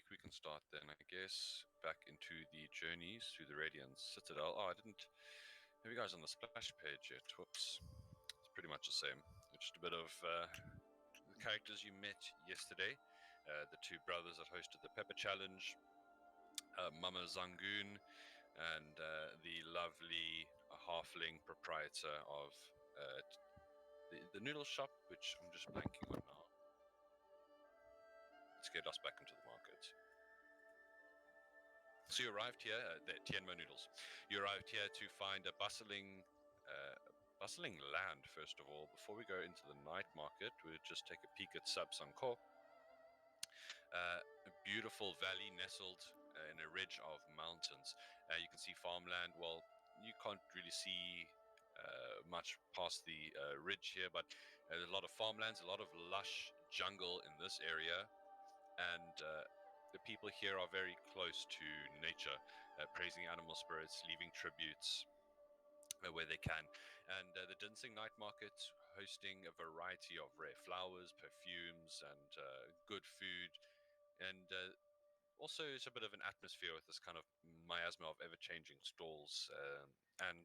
We can start then, I guess. Back into the journeys through the Radiant Citadel. Oh, I didn't have you guys on the splash page yet. Whoops. It's pretty much the same. Just a bit of the characters you met yesterday. The two brothers that hosted the Pepper Challenge. Mama Zangoon and the lovely halfling proprietor of the noodle shop, which I'm just blanking on now. Let's get us back into the market. So you arrived here, the Tianmo noodles. You arrived here to find a bustling land, first of all. Before we go into the night market, we'll just take a peek at Sabsanko. A beautiful valley nestled in a ridge of mountains. You can see farmland. Well, you can't really see much past the ridge here, but there's a lot of farmlands, a lot of lush jungle in this area, and the people here are very close to nature, praising animal spirits, leaving tributes where they can. And the Dinsing Night Market hosting a variety of rare flowers, perfumes, and good food. And also it's a bit of an atmosphere with this kind of miasma of ever-changing stalls and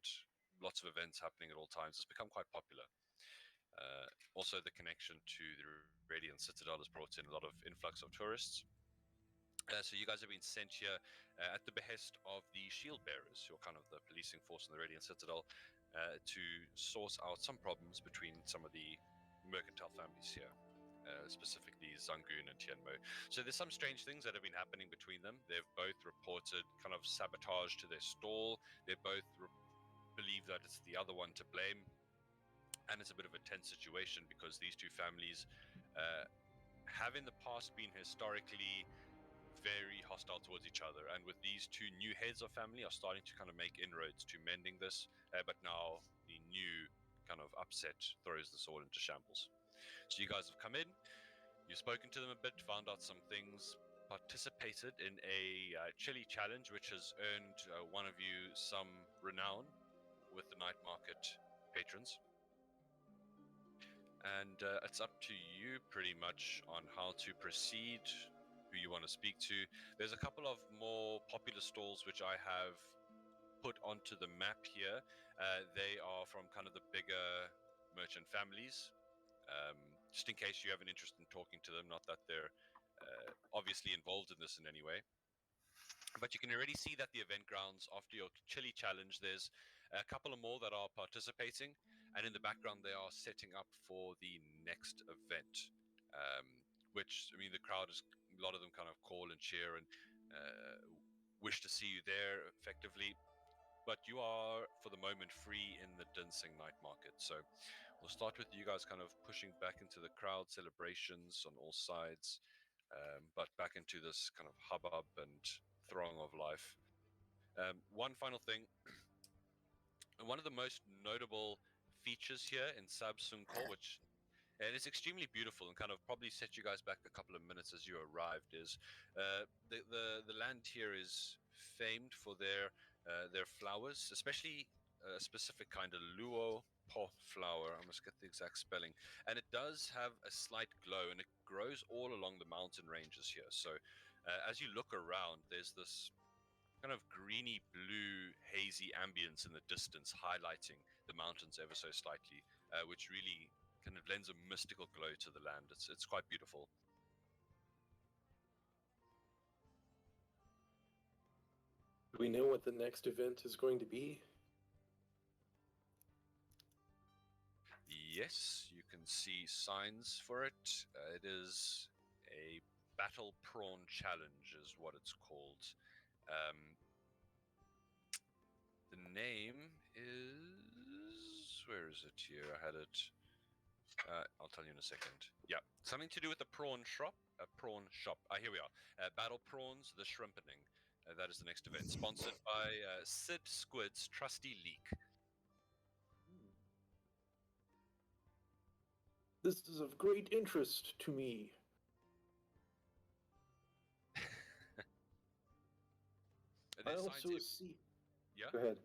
lots of events happening at all times. It's become quite popular. Also, the connection to the Radiant Citadel has brought in a lot of influx of tourists. So you guys have been sent here at the behest of the Shield Bearers, who are kind of the policing force in the Radiant Citadel, to source out some problems between some of the mercantile families here, specifically Zangoon and Tianmo. So there's some strange things that have been happening between them. They've both reported kind of sabotage to their stall. They both believe that it's the other one to blame. And it's a bit of a tense situation because these two families have in the past been historically very hostile towards each other, and with these two new heads of family are starting to kind of make inroads to mending this, but now the new kind of upset throws this all into shambles. So you guys have come in, you've spoken to them a bit, found out some things, participated in a chili challenge which has earned one of you some renown with the night market patrons. And it's up to you pretty much on how to proceed, who you want to speak to. There's a couple of more popular stalls which I have put onto the map here. They are from kind of the bigger merchant families, just in case you have an interest in talking to them, not that they're obviously involved in this in any way. But you can already see that the event grounds, after your chili challenge, there's a couple of more that are participating, and in the background they are setting up for the next event, which, I mean, the crowd is, a lot of them kind of call and cheer and wish to see you there effectively. But you are, for the moment, free in the Dinsing Night Market. So we'll start with you guys kind of pushing back into the crowd, celebrations on all sides, but back into this kind of hubbub and throng of life. One final thing, one of the most notable features here in Sabsunko, which and it's extremely beautiful and kind of probably set you guys back a couple of minutes as you arrived, is the land here is famed for their flowers, especially a specific kind of luo po flower. I must get the exact spelling, and it does have a slight glow, and it grows all along the mountain ranges here. So as you look around, there's this kind of greeny blue hazy ambience in the distance, highlighting the mountains ever so slightly, which really kind of lends a mystical glow to the land. It's quite beautiful. Do we know what the next event is going to be? Yes, you can see signs for it. It is a Battle Prawn Challenge is what it's called. The name is... where is it here? I had it... I'll tell you in a second. Yeah, something to do with the prawn shop. Here we are. Battle Prawns, the Shrimpening. That is the next event. Sponsored by Sid Squid's Trusty Leak. This is of great interest to me. I also see... Yeah? Go ahead.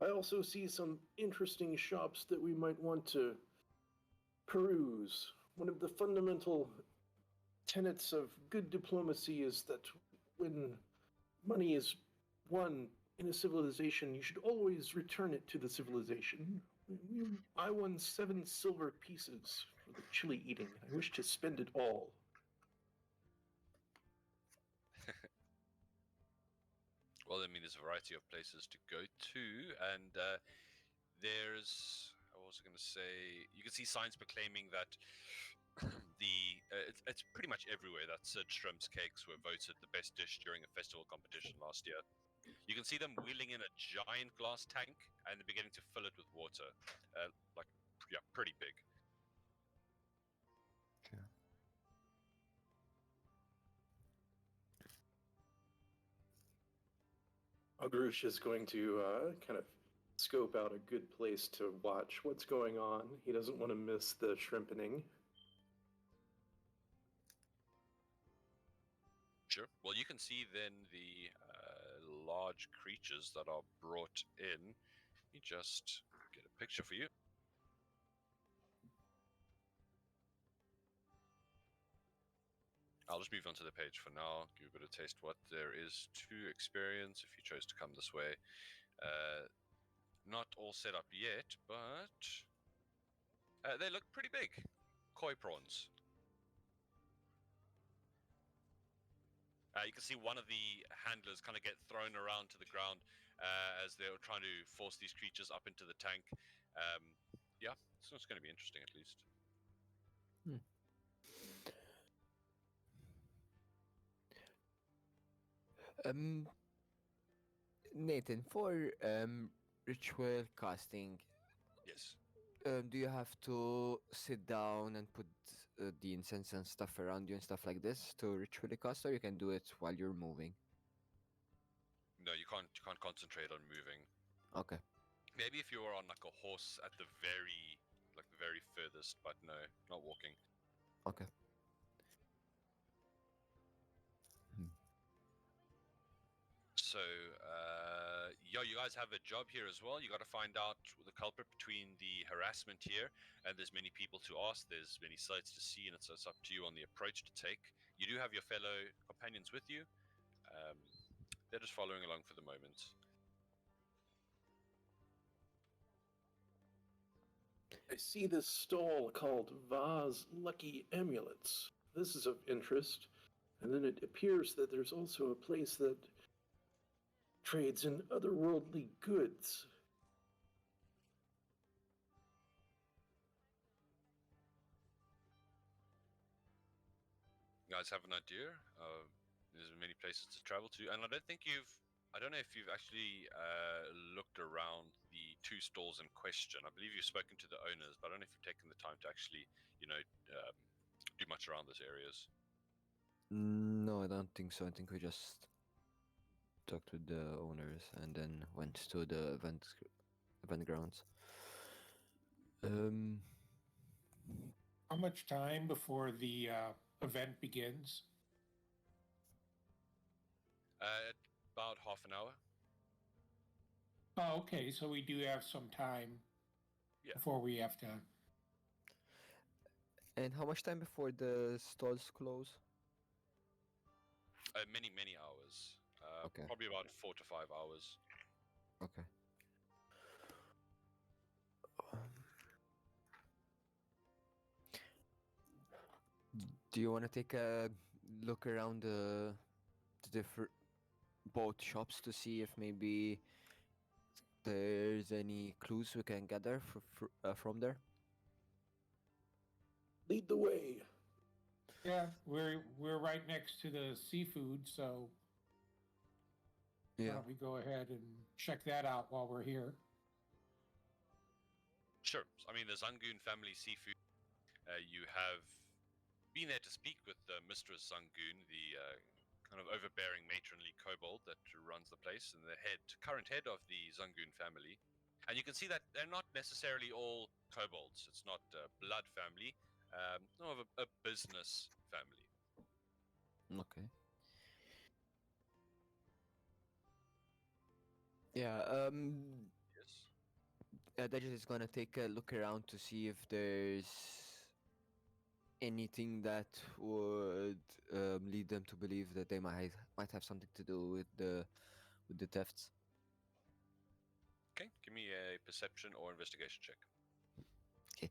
I also see some interesting shops that we might want to peruse. One of the fundamental tenets of good diplomacy is that when money is won in a civilization, you should always return it to the civilization. I won 7 silver pieces for the chili eating, and I wish to spend it all. Well, I mean, there's a variety of places to go to, and there's. I was going to say, you can see signs proclaiming that it's pretty much everywhere that Sid Shrimp's cakes were voted the best dish during a festival competition last year. You can see them wheeling in a giant glass tank, and they're beginning to fill it with water, like yeah, pretty big. Okay. Agrush is going to kind of scope out a good place to watch what's going on. He doesn't want to miss the shrimpening. Sure. Well, you can see then the large creatures that are brought in. Let me just get a picture for you. I'll just move on to the page for now, give you a bit of taste what there is to experience if you chose to come this way. Not all set up yet, but they look pretty big. Koi prawns. You can see one of the handlers kind of get thrown around to the ground as they're trying to force these creatures up into the tank. Yeah, so it's going to be interesting at least. Nathan, for ritual casting, Yes. do you have to sit down and put the incense and stuff around you and stuff like this to ritually cast, or you can do it while you're moving? No, you can't concentrate on moving. Okay. Maybe if you were on like a horse at the very furthest, but no, not walking. Okay. So, yeah, you guys have a job here as well. You got to find out the culprit between the harassment here, and there's many people to ask. There's many sites to see, and it's up to you on the approach to take. You do have your fellow companions with you. They're just following along for the moment. I see this stall called Va's Lucky Amulets. This is of interest. And then it appears that there's also a place that trades in otherworldly goods. You guys have an idea? There's many places to travel to, and I don't know if you've actually looked around the 2 stalls in question. I believe you've spoken to the owners, but I don't know if you've taken the time to actually, do much around those areas. No, I don't think so. I think we just talked with the owners and then went to the event grounds. How much time before the event begins? About half an hour. Oh, okay. So we do have some time before we have to. And how much time before the stalls close? Many hours. Okay. Probably about 4 to 5 hours. Okay. Do you want to take a look around the different boat shops to see if maybe there's any clues we can gather from there? Lead the way. Yeah, we're right next to the seafood, so why don't we go ahead and check that out while we're here? Sure. I mean, the Zangoon family seafood. You have been there to speak with Mistress Zangoon, the kind of overbearing matronly kobold that runs the place, and the current head of the Zangoon family. And you can see that they're not necessarily all kobolds. It's not a blood family, more of a business family. Okay. Yeah, Yes. Dajis is gonna take a look around to see if there's anything that would lead them to believe that they might have something to do with the thefts. Okay, give me a perception or investigation check. Okay.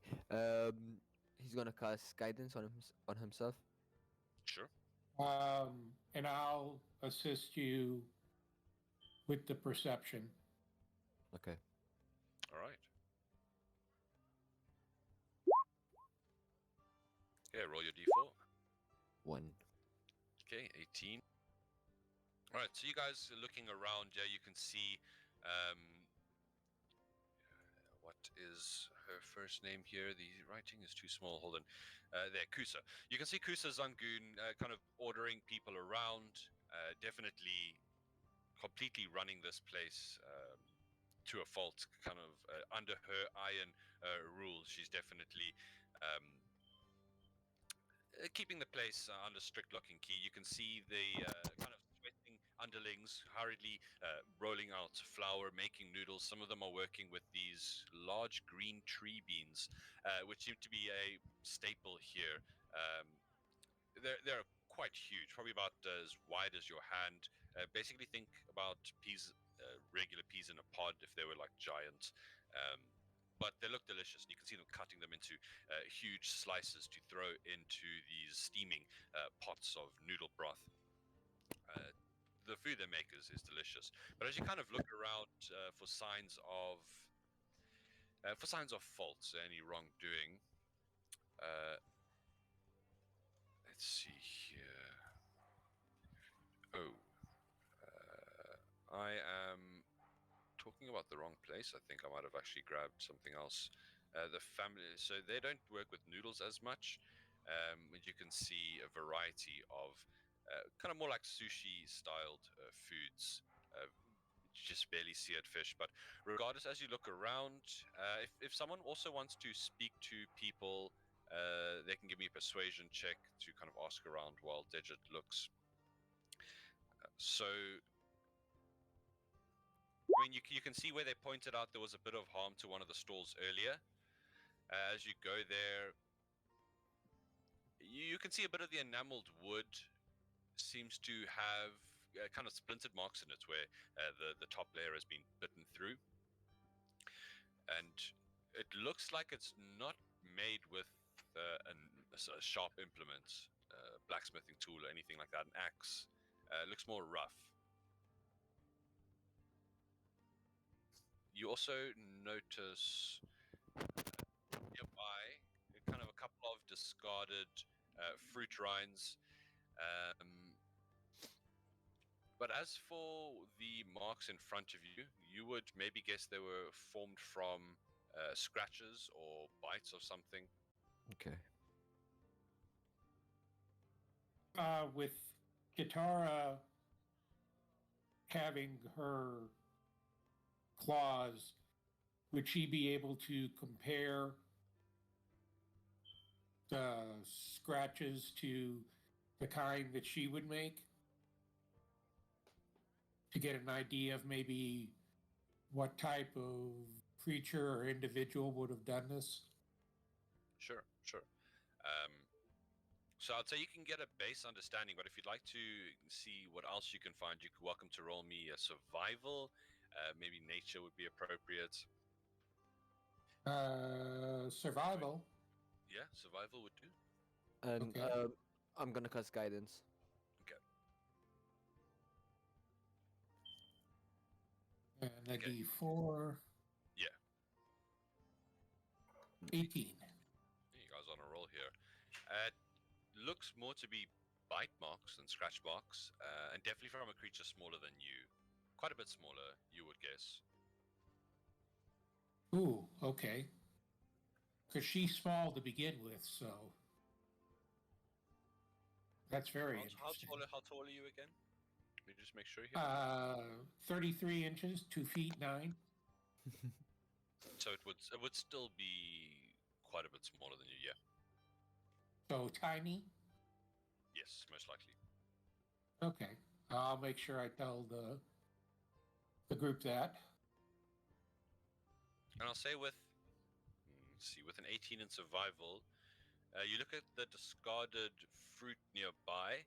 He's gonna cast guidance on himself. Sure. And I'll assist you with the perception. Okay. All right. Yeah, roll your d4. 1. Okay, 18. All right, so you guys are looking around. Yeah, you can see. What is her first name here? The writing is too small. Hold on. There, Kusa. You can see Kusa Zangoon kind of ordering people around. Definitely completely running this place to a fault, kind of under her iron rule. She's definitely keeping the place under strict lock and key. You can see the kind of sweating underlings hurriedly rolling out flour, making noodles. Some of them are working with these large green tree beans, which seem to be a staple here. They're quite huge, probably about as wide as your hand. Basically, think about peas, regular peas in a pod, if they were like giant. But they look delicious, and you can see them cutting them into huge slices to throw into these steaming pots of noodle broth. The food they make is delicious. But as you kind of look around for signs of faults, any wrongdoing, let's see here. Oh, I am talking about the wrong place. I think I might have actually grabbed something else. The family, so they don't work with noodles as much. And you can see a variety of kind of more like sushi styled foods. You just barely see it fish. But regardless, as you look around, if someone also wants to speak to people, they can give me a persuasion check to kind of ask around while Digit looks. So I mean, you can see where they pointed out there was a bit of harm to one of the stalls earlier. As you go there, you can see a bit of the enameled wood seems to have kind of splintered marks in it where the top layer has been bitten through. And it looks like it's not made with a sharp implement, blacksmithing tool or anything like that, an axe. It looks more rough. You also notice nearby kind of a couple of discarded fruit rinds. But as for the marks in front of you, you would maybe guess they were formed from scratches or bites of something. Okay. With Katara having her claws, would she be able to compare the scratches to the kind that she would make to get an idea of maybe what type of creature or individual would have done this? Sure. So I'd say you can get a base understanding, but if you'd like to see what else you can find, you're welcome to roll me a survival. Maybe nature would be appropriate. Survival. Yeah, survival would do. And Okay. I'm gonna cast guidance. Okay. And a Okay. D4. Yeah. 18. You guys on a roll here. Looks more to be bite marks than scratch marks, and definitely from a creature smaller than you. Quite a bit smaller, you would guess. Ooh, okay. Because she's small to begin with, so that's very interesting. How tall are you again? Let me just make sure here. 33 inches, 2 feet 9. So it would still be quite a bit smaller than you, yeah. So tiny. Yes, most likely. Okay, I'll make sure I tell the group that. And I'll say with an 18 in survival, You look at the discarded fruit nearby,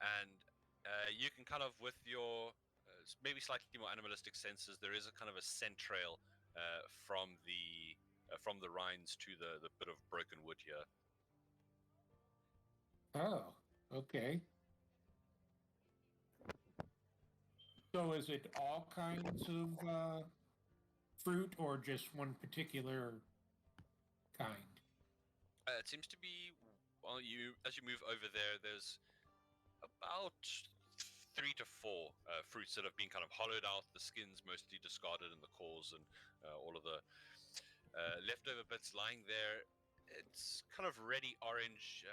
and you can kind of, with your maybe slightly more animalistic senses, there is a kind of a scent trail from the rinds to the bit of broken wood here. Oh, okay. So is it all kinds of fruit or just one particular kind? It seems to be, well, as you move over there, there's about 3 to 4 fruits that have been kind of hollowed out, the skins mostly discarded, and the cores and all of the leftover bits lying there. It's kind of reddy orange.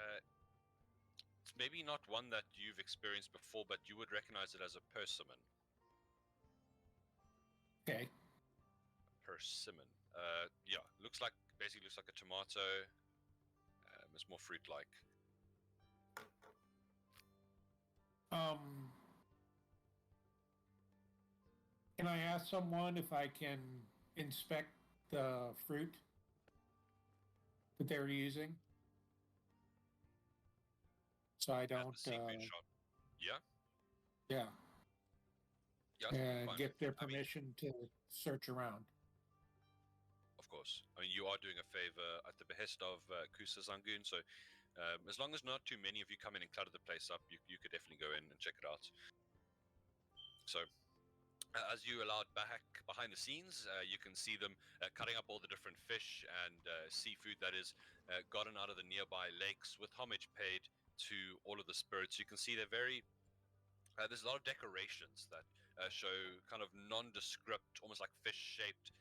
It's maybe not one that you've experienced before, but you would recognize it as a persimmon. Okay. Persimmon. Yeah, basically looks like a tomato. It's more fruit-like. Can I ask someone if I can inspect the fruit that they're using? So I At don't, the seafood shop. Yeah, yeah, yeah, it's and fine. get their I mean, permission to search around. of course. I mean, you are doing a favor at the behest of Kusa Zangoon, so as long as not too many of you come in and clutter the place up, you could definitely go in and check it out. So, as you allowed back behind the scenes, you can see them cutting up all the different fish and seafood that is gotten out of the nearby lakes, with homage paid to all of the spirits. You can see they're very there's a lot of decorations that show kind of nondescript, almost like fish-shaped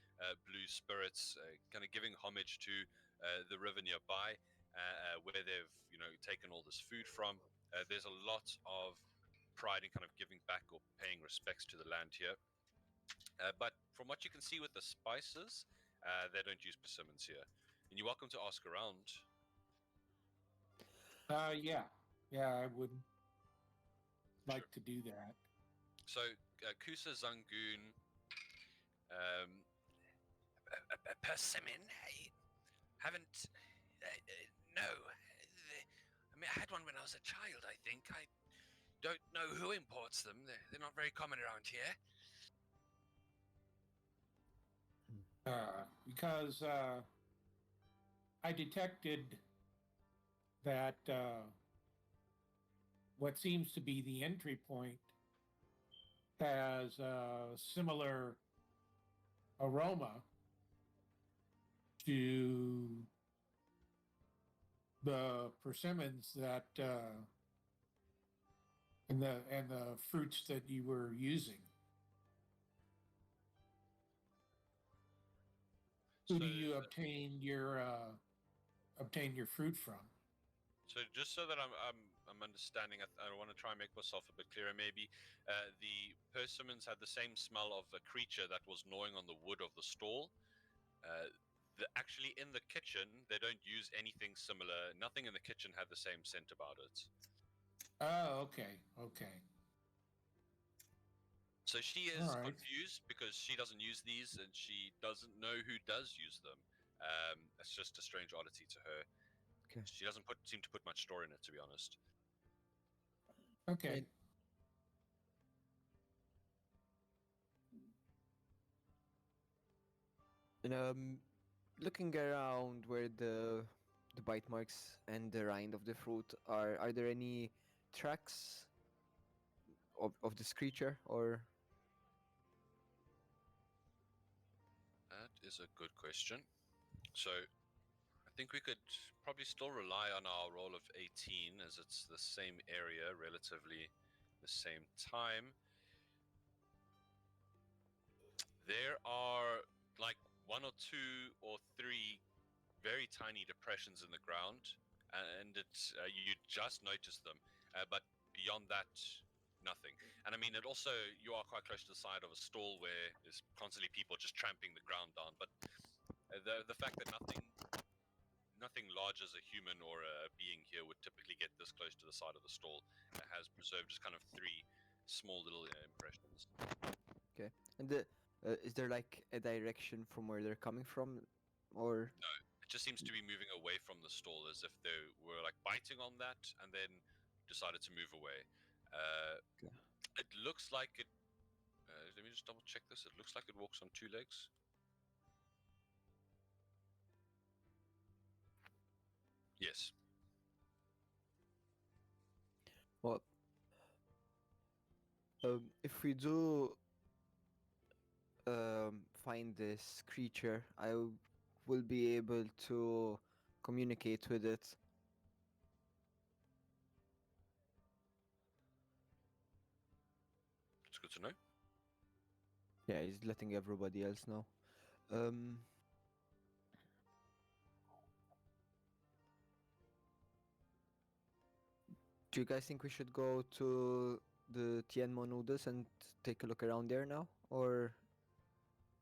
blue spirits, kind of giving homage to the river nearby, where they've taken all this food from. There's a lot of pride in kind of giving back or paying respects to the land here. But from what you can see with the spices, they don't use persimmons here. And you're welcome to ask around. Yeah, I would like Sure. to do that. So, Kusa Zangoon, a persimmon? I haven't. No. I mean, I had one when I was a child, I think. I don't know who imports them. They're not very common around here. Because I detected that what seems to be the entry point has a similar aroma to the persimmons that and the fruits that you were using. Who do you obtain your fruit from? So just so that I'm understanding, I want to try and make myself a bit clearer. Maybe the persimmons had the same smell of a creature that was gnawing on the wood of the stall. Actually, in the kitchen, they don't use anything similar. Nothing in the kitchen had the same scent about it. Oh, okay. So she is All right. confused because she doesn't use these and she doesn't know who does use them. It's just a strange oddity to her. Okay. She doesn't seem to put much store in it, to be honest. Okay. And looking around where the bite marks and the rind of the fruit are there any tracks of this creature, or? That is a good question. So I think we could probably still rely on our roll of 18, as it's the same area, relatively the same time. There are like 1 or 2 or 3 very tiny depressions in the ground, and it's you just notice them, but beyond that, nothing. And I mean, it also, you are quite close to the side of a stall where there's constantly people just tramping the ground down. But the fact that nothing large as a human or a being here would typically get this close to the side of the stall has preserved just kind of 3 small little impressions. Okay. And is there like a direction from where they're coming from, or? No, It just seems to be moving away from the stall as if they were like biting on that and then decided to move away. Okay. It looks like it. Let me just double check this. It looks like it walks on 2 legs. Yes. Well, if we do find this creature, will be able to communicate with it. It's good to know. Yeah, he's letting everybody else know. Um, do you guys think we should go to the Tianmo noodles and take a look around there now, or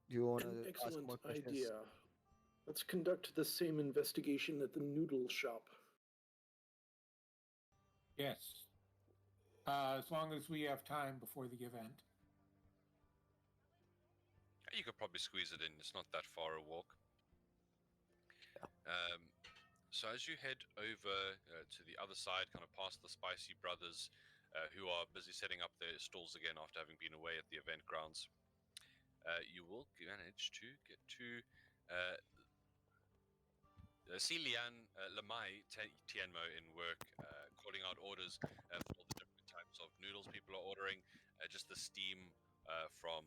do you want An to ask excellent more questions? idea. Let's conduct the same investigation at the noodle shop. Yes. As long as we have time before the event. You could probably squeeze it in. It's not that far a walk. So as you head over to the other side, kind of past the Spicy Brothers, who are busy setting up their stalls again after having been away at the event grounds, you will manage to get to see Lamai Tianmo in work, calling out orders for all the different types of noodles people are ordering. Just the steam from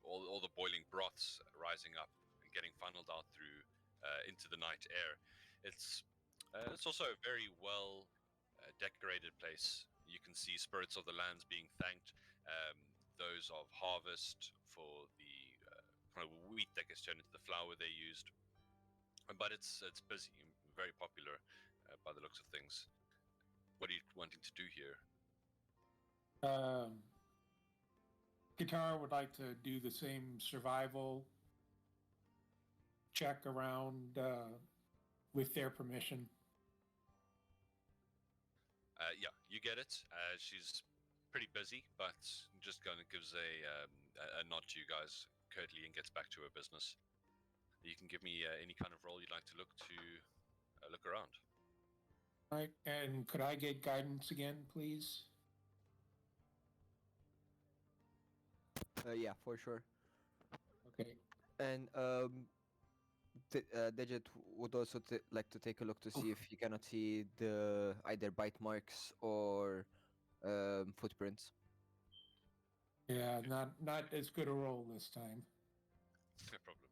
all the boiling broths rising up and getting funneled out through into the night air. It's also a very well decorated place. You can see spirits of the lands being thanked, those of harvest for the kind of wheat that gets turned into the flour they used. But it's busy, very popular by the looks of things. What are you wanting to do here? Guitar would like to do the same survival check around with their permission. Yeah, you get it. She's pretty busy, but just kind of gives a nod to you guys curtly and gets back to her business. You can give me any kind of role you'd like to look around. Right, and could I get guidance again, please? Yeah, for sure. Okay. And Digit would also like to take a look to see if you cannot see the either bite marks or footprints. Yeah, not as good a roll this time. No problem.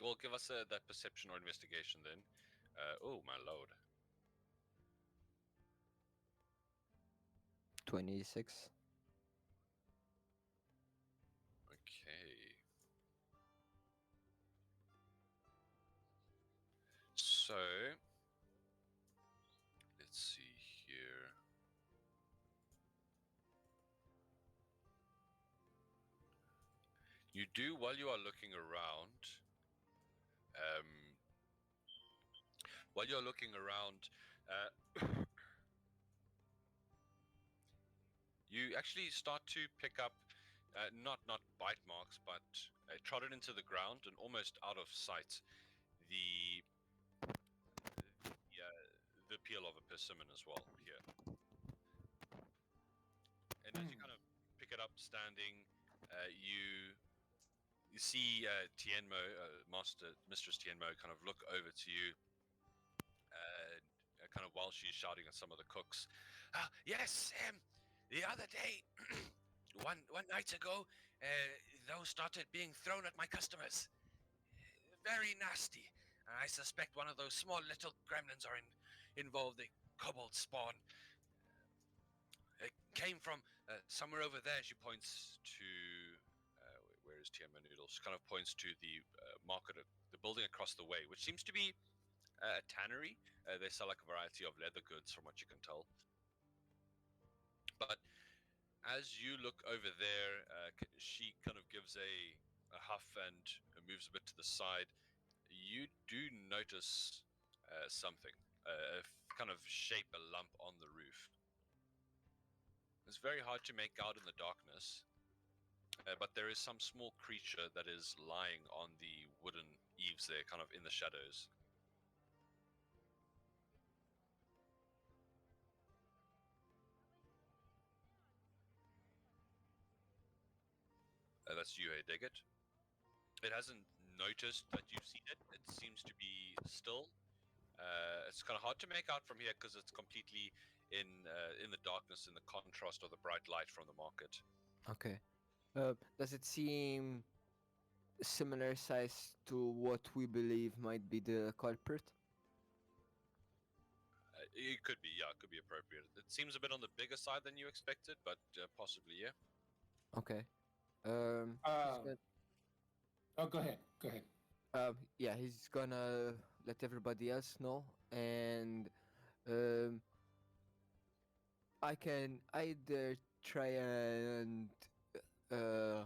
Well, give us that perception or investigation then. Oh my lord. 26. Okay. So, let's see here. You do, while you are looking around, you actually start to pick up not bite marks, but trodden into the ground and almost out of sight the the peel of a persimmon as well here. And as you kind of pick it up standing, you see Tianmo, Mistress Tianmo, kind of look over to you, kind of while she's shouting at some of the cooks. Yes, the other day, one night ago, those started being thrown at my customers. Very nasty. I suspect one of those small little gremlins are involved. They kobold spawn. It came from somewhere over there. She points to where is Tianmo Noodles? She kind of points to the market, the building across the way, which seems to be a tannery. They sell like a variety of leather goods, from what you can tell. But as you look over there, she kind of gives a huff and moves a bit to the side. You do notice something, kind of shape, a lump on the roof. It's very hard to make out in the darkness, but there is some small creature that is lying on the wooden eaves there, kind of in the shadows. That's you, hey, dig it. It hasn't noticed that you've seen it. It seems to be still. It's kind of hard to make out from here because it's completely in the darkness, in the contrast of the bright light from the market. Okay. Does it seem similar size to what we believe might be the culprit? It could be, yeah, it could be appropriate. It seems a bit on the bigger side than you expected, but possibly, yeah. Okay. Oh, go ahead. Go ahead. Yeah, he's gonna let everybody else know, and um, I can either try and uh,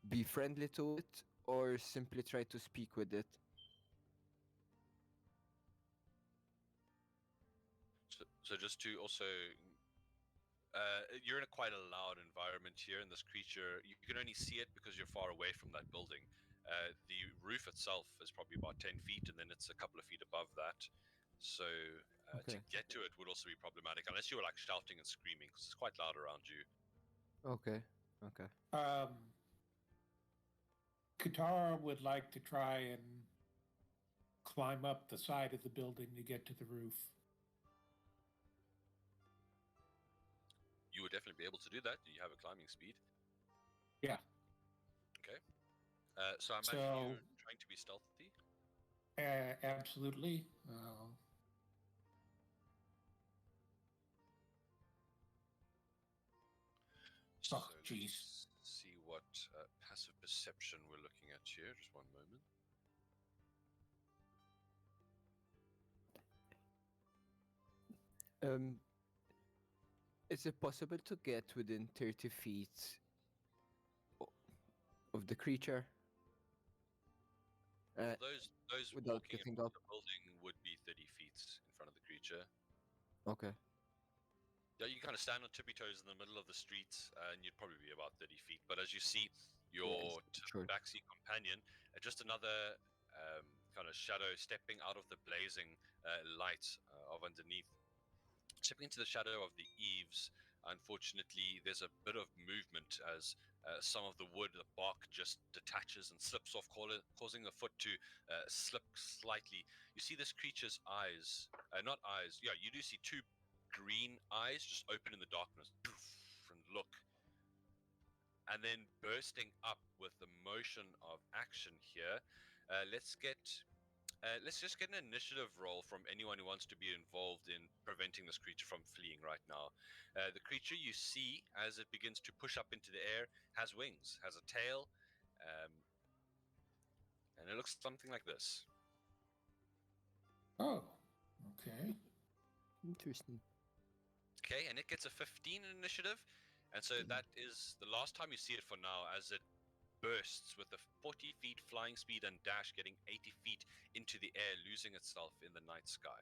be friendly to it, or simply try to speak with it. So just to also, you're in quite a loud environment here, and this creature, you can only see it because you're far away from that building. The roof itself is probably about 10 feet, and then it's a couple of feet above that. So to Okay. get to it would also be problematic, unless you were like shouting and screaming, because it's quite loud around you. Okay. Okay. Katara would like to try and climb up the side of the building to get to the roof. You would definitely be able to do that. You have a climbing speed. Yeah. Okay. So I imagine you're trying to be stealthy. Absolutely. So Oh, jeez. let's see what passive perception we're looking at here. Just one moment. Is it possible to get within 30 feet of the creature? Those without walking getting in up. the building would be 30 feet in front of the creature. Okay. Yeah, you kind of stand on tippy toes in the middle of the street, and you'd probably be about 30 feet. But as you see your Sure. backseat companion, just another kind of shadow stepping out of the blazing light of underneath, stepping into the shadow of the eaves. Unfortunately, there's a bit of movement as some of the wood, the bark just detaches and slips off, causing the foot to slip slightly. You see this creature's eyes, not eyes, yeah, you do see two green eyes just open in the darkness, poof, and look. And then bursting up with the motion of action here. Let's just get an initiative roll from anyone who wants to be involved in preventing this creature from fleeing right now. The creature you see as it begins to push up into the air has wings, has a tail, and it looks something like this. Oh, okay. Interesting. Okay, and it gets a 15 initiative, and so that is the last time you see it for now, as it bursts with a 40 feet flying speed and dash, getting 80 feet into the air, losing itself in the night sky.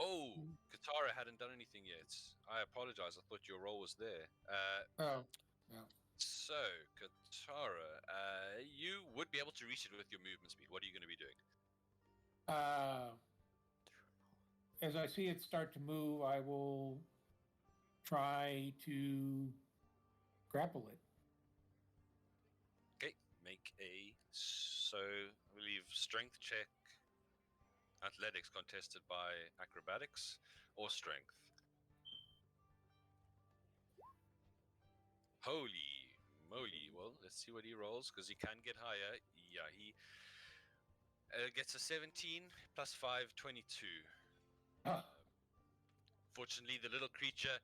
Oh, Katara hadn't done anything yet. I apologize. I thought your roll was there. Oh, yeah. So, Katara, you would be able to reach it with your movement speed. What are you going to be doing? As I see it start to move, I will try to grapple it. Okay, make I believe strength check, athletics contested by acrobatics, or strength. Holy moly. Well, let's see what he rolls, because he can get higher. Yeah, he gets a 17 plus 5, 22. Fortunately, the little creature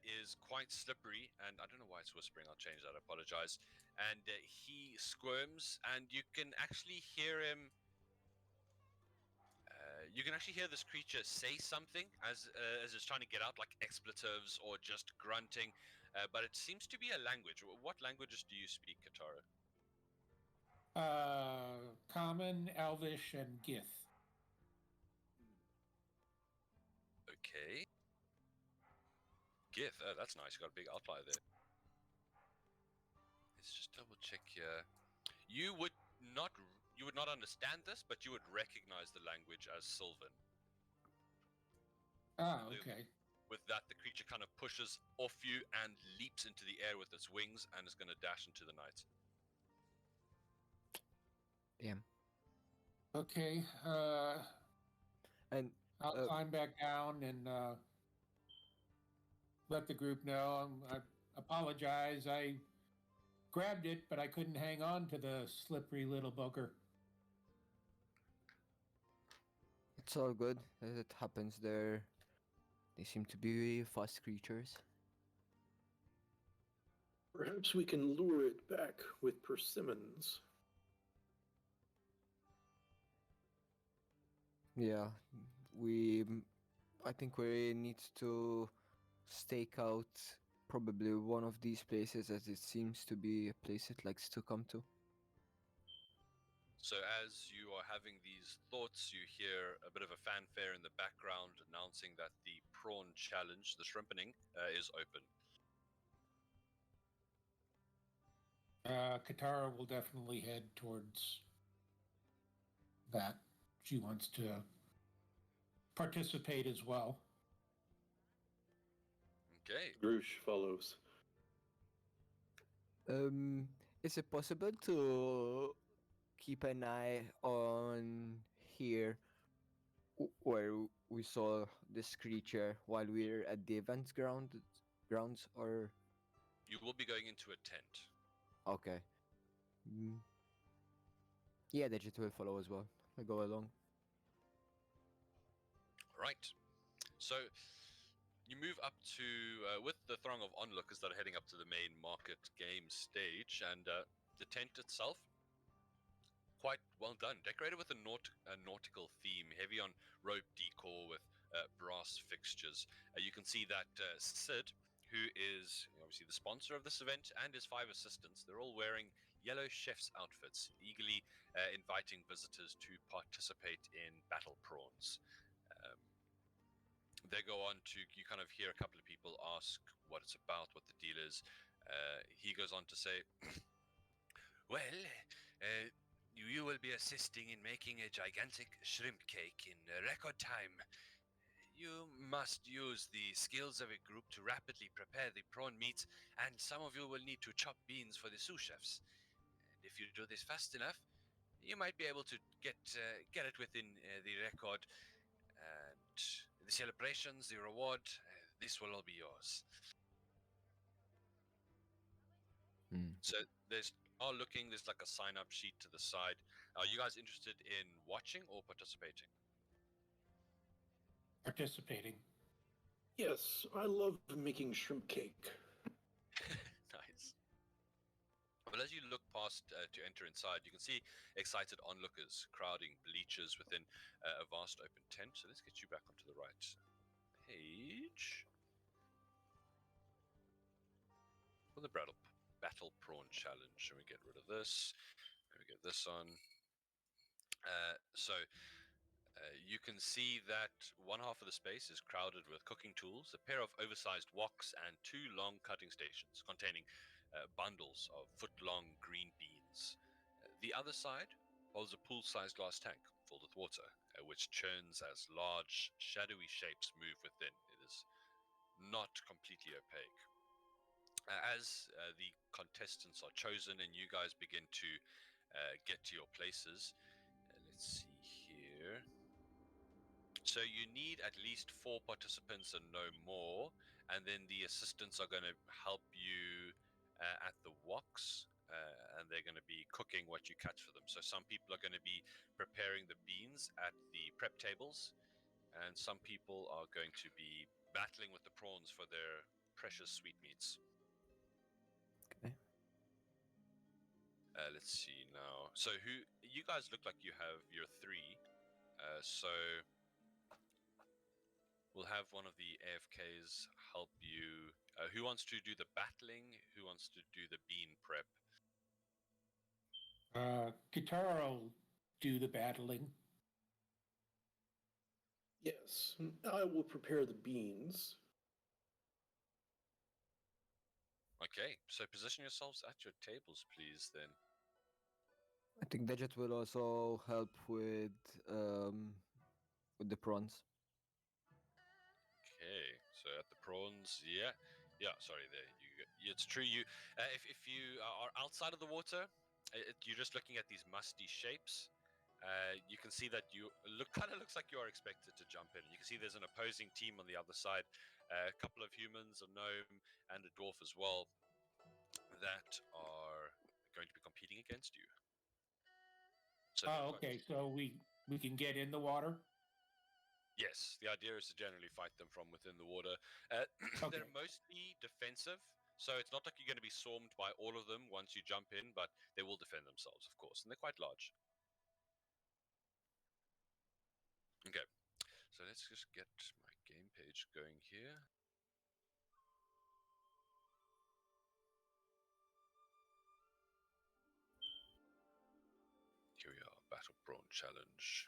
is quite slippery, and I don't know why it's whispering. I'll change that. I apologize. And he squirms, and you can actually hear him. You can actually hear this creature say something as it's trying to get out, like expletives or just grunting. But it seems to be a language. What languages do you speak, Katara? Common, Elvish, and Gith. Okay. Gith, oh, that's nice. Got a big outlier there. Let's just double check here. You would not understand this, but you would recognize the language as Sylvan. Ah, okay. With that, the creature kind of pushes off you and leaps into the air with its wings and is going to dash into the night. Damn. Okay. And I'll climb back down and let the group know. I apologize. I grabbed it, but I couldn't hang on to the slippery little booger. it's all good. It happens there. They seem to be fast creatures. Perhaps we can lure it back with persimmons. Yeah, we. I think we need to stake out probably one of these places, as it seems to be a place it likes to come to. So as you are having these thoughts, you hear a bit of a fanfare in the background announcing that the prawn challenge, the shrimpening, is open. Katara will definitely head towards that. She wants to participate as well. Okay. Grush follows. Is it possible to keep an eye on here where we saw this creature while we're at the event grounds, or You will be going into a tent. okay? Yeah, Digit will follow as well. I go along. Right. So you move up to, with the throng of onlookers that are heading up to the main market game stage, and the tent itself, quite well done, decorated with a nautical theme, heavy on rope decor with brass fixtures. You can see that Sid, who is obviously the sponsor of this event, and his 5 assistants, they're all wearing yellow chef's outfits, eagerly inviting visitors to participate in Battle Prawns. They go on to, you kind of hear a couple of people ask what it's about, what the deal is. He goes on to say, well, you will be assisting in making a gigantic shrimp cake in record time. You must use the skills of a group to rapidly prepare the prawn meat, and some of you will need to chop beans for the sous chefs. And if you do this fast enough, you might be able to get it within the record. And the celebrations, the reward, this will all be yours. So there's like a sign up sheet to the side. Are you guys interested in watching or participating? Participating. Yes, I love making shrimp cake. Nice. Well, as you look past to enter inside, you can see excited onlookers crowding bleachers within a vast open tent. So let's get you back onto the right page for the Battle Prawn Challenge. And we get rid of this. And we get this on. You can see that one half of the space is crowded with cooking tools, a pair of oversized woks, and 2 long cutting stations containing bundles of foot-long green beans. The other side holds a pool-sized glass tank filled with water, which churns as large, shadowy shapes move within. It is not completely opaque. As the contestants are chosen and you guys begin to get to your places, let's see here. So you need at least 4 participants and no more, and then the assistants are going to help you at the woks, and they're going to be cooking what you catch for them. So some people are going to be preparing the beans at the prep tables, and some people are going to be battling with the prawns for their precious sweetmeats. Okay. Let's see now. So you guys look like you have your 3. So we'll have one of the AFKs help you. Who wants to do the battling? Who wants to do the bean prep? Katara will do the battling. Yes, I will prepare the beans. Okay, so position yourselves at your tables, please, then. I think Digit will also help with the prawns. Okay, So at the prawns, yeah. Sorry, there. It's true. If you are outside of the water, you're just looking at these musty shapes. You can see that you kind of looks like you are expected to jump in. You can see there's an opposing team on the other side, a couple of humans, a gnome, and a dwarf as well, that are going to be competing against you. So Oh, okay. So we can get in the water. yes, the idea is to generally fight them from within the water. Okay. They're mostly defensive, so it's not like you're going to be swarmed by all of them once you jump in, but they will defend themselves, of course, and they're quite large. Okay, so let's just get my game page going here. Here we are, Battle Prawn Challenge.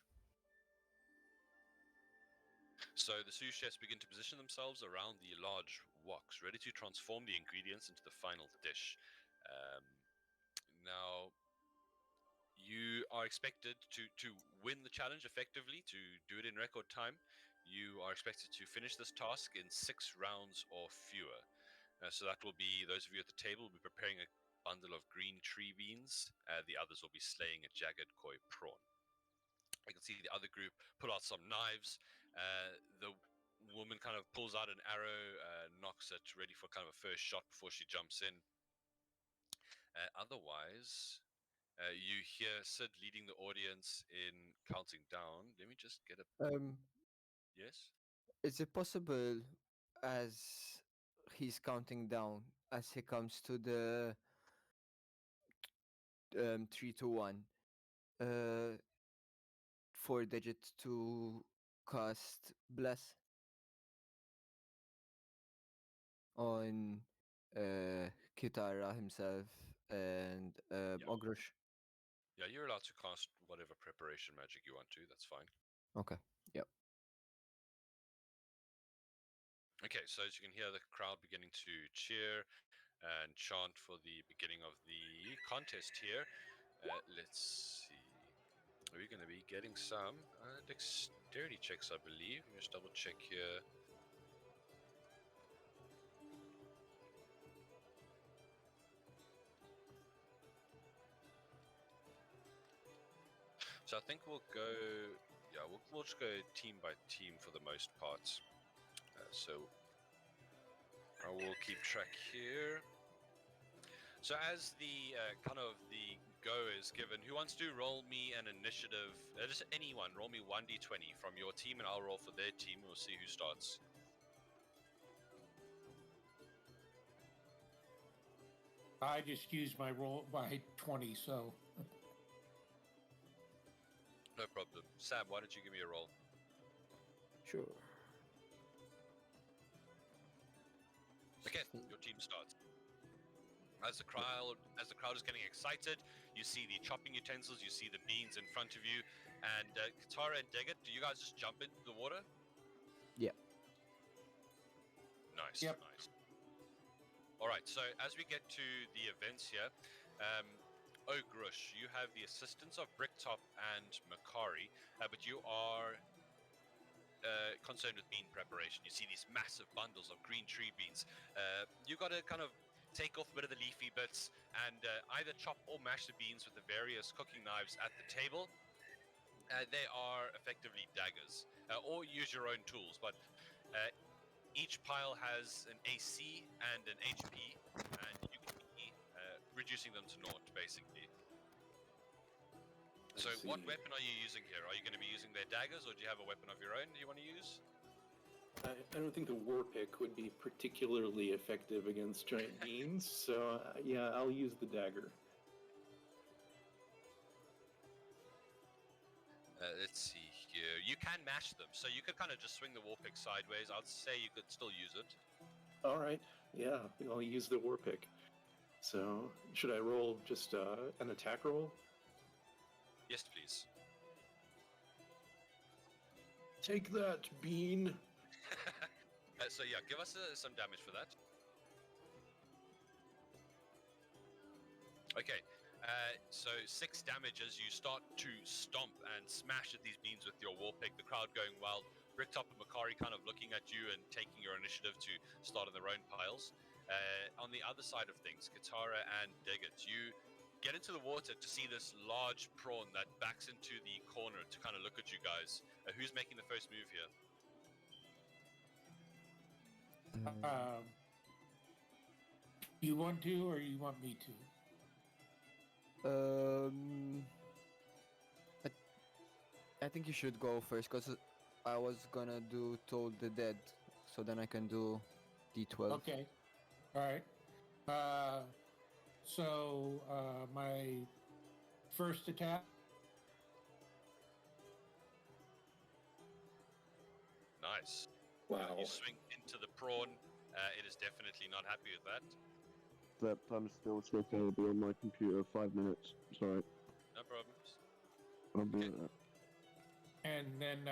So the sous chefs begin to position themselves around the large woks, ready to transform the ingredients into the final dish. Now, you are expected to win the challenge effectively, to do it in record time. You are expected to finish this task in 6 rounds or fewer. So that will be, those of you at the table will be preparing a bundle of green tree beans. The others will be slaying a jagged koi prawn. You can see the other group pull out some knives. The woman kind of pulls out an arrow, knocks it ready for kind of a first shot before she jumps in. Otherwise, you hear Sid leading the audience in counting down. Let me just get a... Yes? Is it possible, as he's counting down, as he comes to the 3 to 1, 4 digits to cast bless on Kitara himself and Yeah. Ogrush? Yeah, you're allowed to cast whatever preparation magic you want to. That's fine. Okay. Yep. Okay, so as you can hear the crowd beginning to cheer and chant for the beginning of the contest here. Let's see. We're going to be getting some dexterity checks, I believe. Let me just double check here. So I think we'll go, yeah, we'll just go team by team for the most part. So I will keep track here. So as the kind of the go is given, who wants to roll me an initiative? Just anyone, roll me 1d20 from your team, and I'll roll for their team. We'll see who starts. I just used my roll by 20, so No problem. Sam, why don't you give me a roll? Sure. Okay, your team starts. As the crowd is getting excited, you see the chopping utensils, you see the beans in front of you, and Katara and Degat, do you guys just jump into the water? Yeah. Nice, Yep. nice. All right, so as we get to the events here, Ogrush, you have the assistance of Bricktop and Makari, but you are concerned with bean preparation. You see these massive bundles of green tree beans. You got to kind of take off a bit of the leafy bits and either chop or mash the beans with the various cooking knives at the table. They are effectively daggers, or use your own tools, but each pile has an AC and an HP, and you can be reducing them to naught, basically. So what weapon are you using here? Are you going to be using their daggers, or do you have a weapon of your own that you want to use? I don't think the war pick would be particularly effective against giant beans, so yeah, I'll use the dagger. Let's see here. You can mash them, so you could kind of just swing the war pick sideways. I'd say you could still use it. All right, yeah, I'll use the war pick. So, should I roll just an attack roll? Yes, please. Take that, bean! So yeah, give us some damage for that. Okay, so 6 damage as you start to stomp and smash at these beans with your war pick. The crowd going wild. Bricktop and Makari kind of looking at you and taking your initiative to start on their own piles. On the other side of things, Katara and Diggit, you get into the water to see this large prawn that backs into the corner to kind of look at you guys. Who's making the first move here? You want to, or you want me to? I think you should go first, because I was gonna do Toll the Dead, so then I can do D12. Okay. All right. So my first attack. Nice. Wow. You swing into the prawn. It is definitely not happy with that. Except I'm still supposed to be on my computer 5 minutes. Sorry. No problems. I'll be right back. And then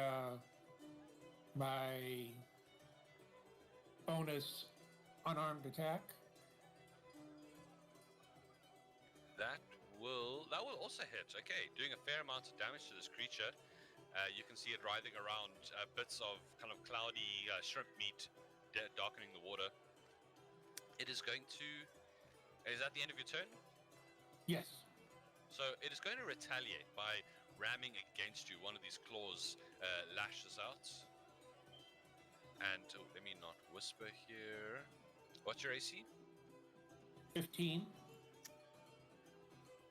my bonus unarmed attack. That will also hit. Okay, doing a fair amount of damage to this creature. You can see it writhing around, bits of kind of cloudy shrimp meat darkening the water. It is going to... Is that the end of your turn? Yes. So it is going to retaliate by ramming against you. One of these claws lashes out. And let me not whisper here. What's your AC? 15.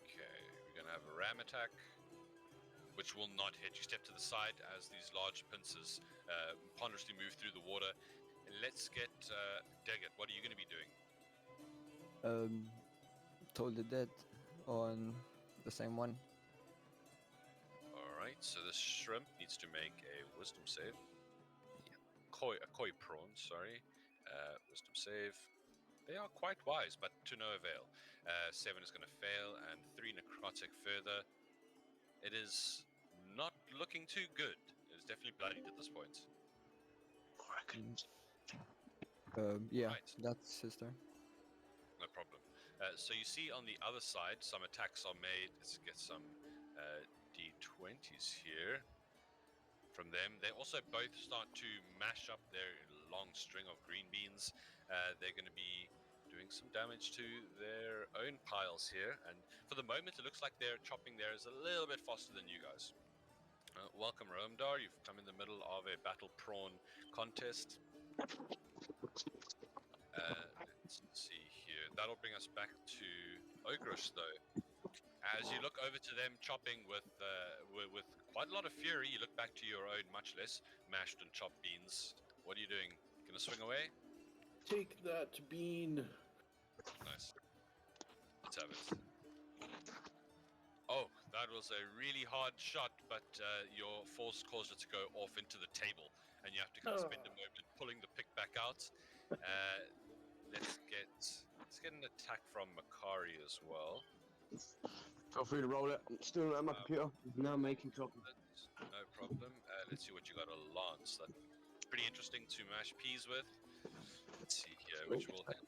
Okay, we're going to have a ram attack, which will not hit. You step to the side as these large pincers ponderously move through the water. Let's get Daggett. What are you going to be doing? Toll the Dead on the same one. Alright, so this shrimp needs to make a wisdom save. A koi prawn, sorry. Wisdom save. They are quite wise, but to no avail. 7 is going to fail, and 3 necrotic further. It is not looking too good. It is definitely bloodied at this point. Yeah, Right. that's his turn. No problem. So you see on the other side, some attacks are made. Let's get some D20s here from them. They also both start to mash up their long string of green beans. They're going to be doing some damage to their own piles here. And for the moment, it looks like they're chopping theirs a little bit faster than you guys. Welcome, Romdar. You've come in the middle of a battle prawn contest. Let's see here. That'll bring us back to Ogrish, though. As you look over to them chopping with quite a lot of fury, you look back to your own much less mashed and chopped beans. What are you doing? Gonna swing away? Take that bean. Nice. Let's have it. Oh, that was a really hard shot, but your force caused it to go off into the table, and you have to kind of spend a moment pulling the pick back out. Let's get an attack from Makari as well. Feel free to roll it. I'm still at my computer. Now making coffee. No problem. Let's see what you got. A lance. That's pretty interesting to mash peas with. Let's see here, which will hit.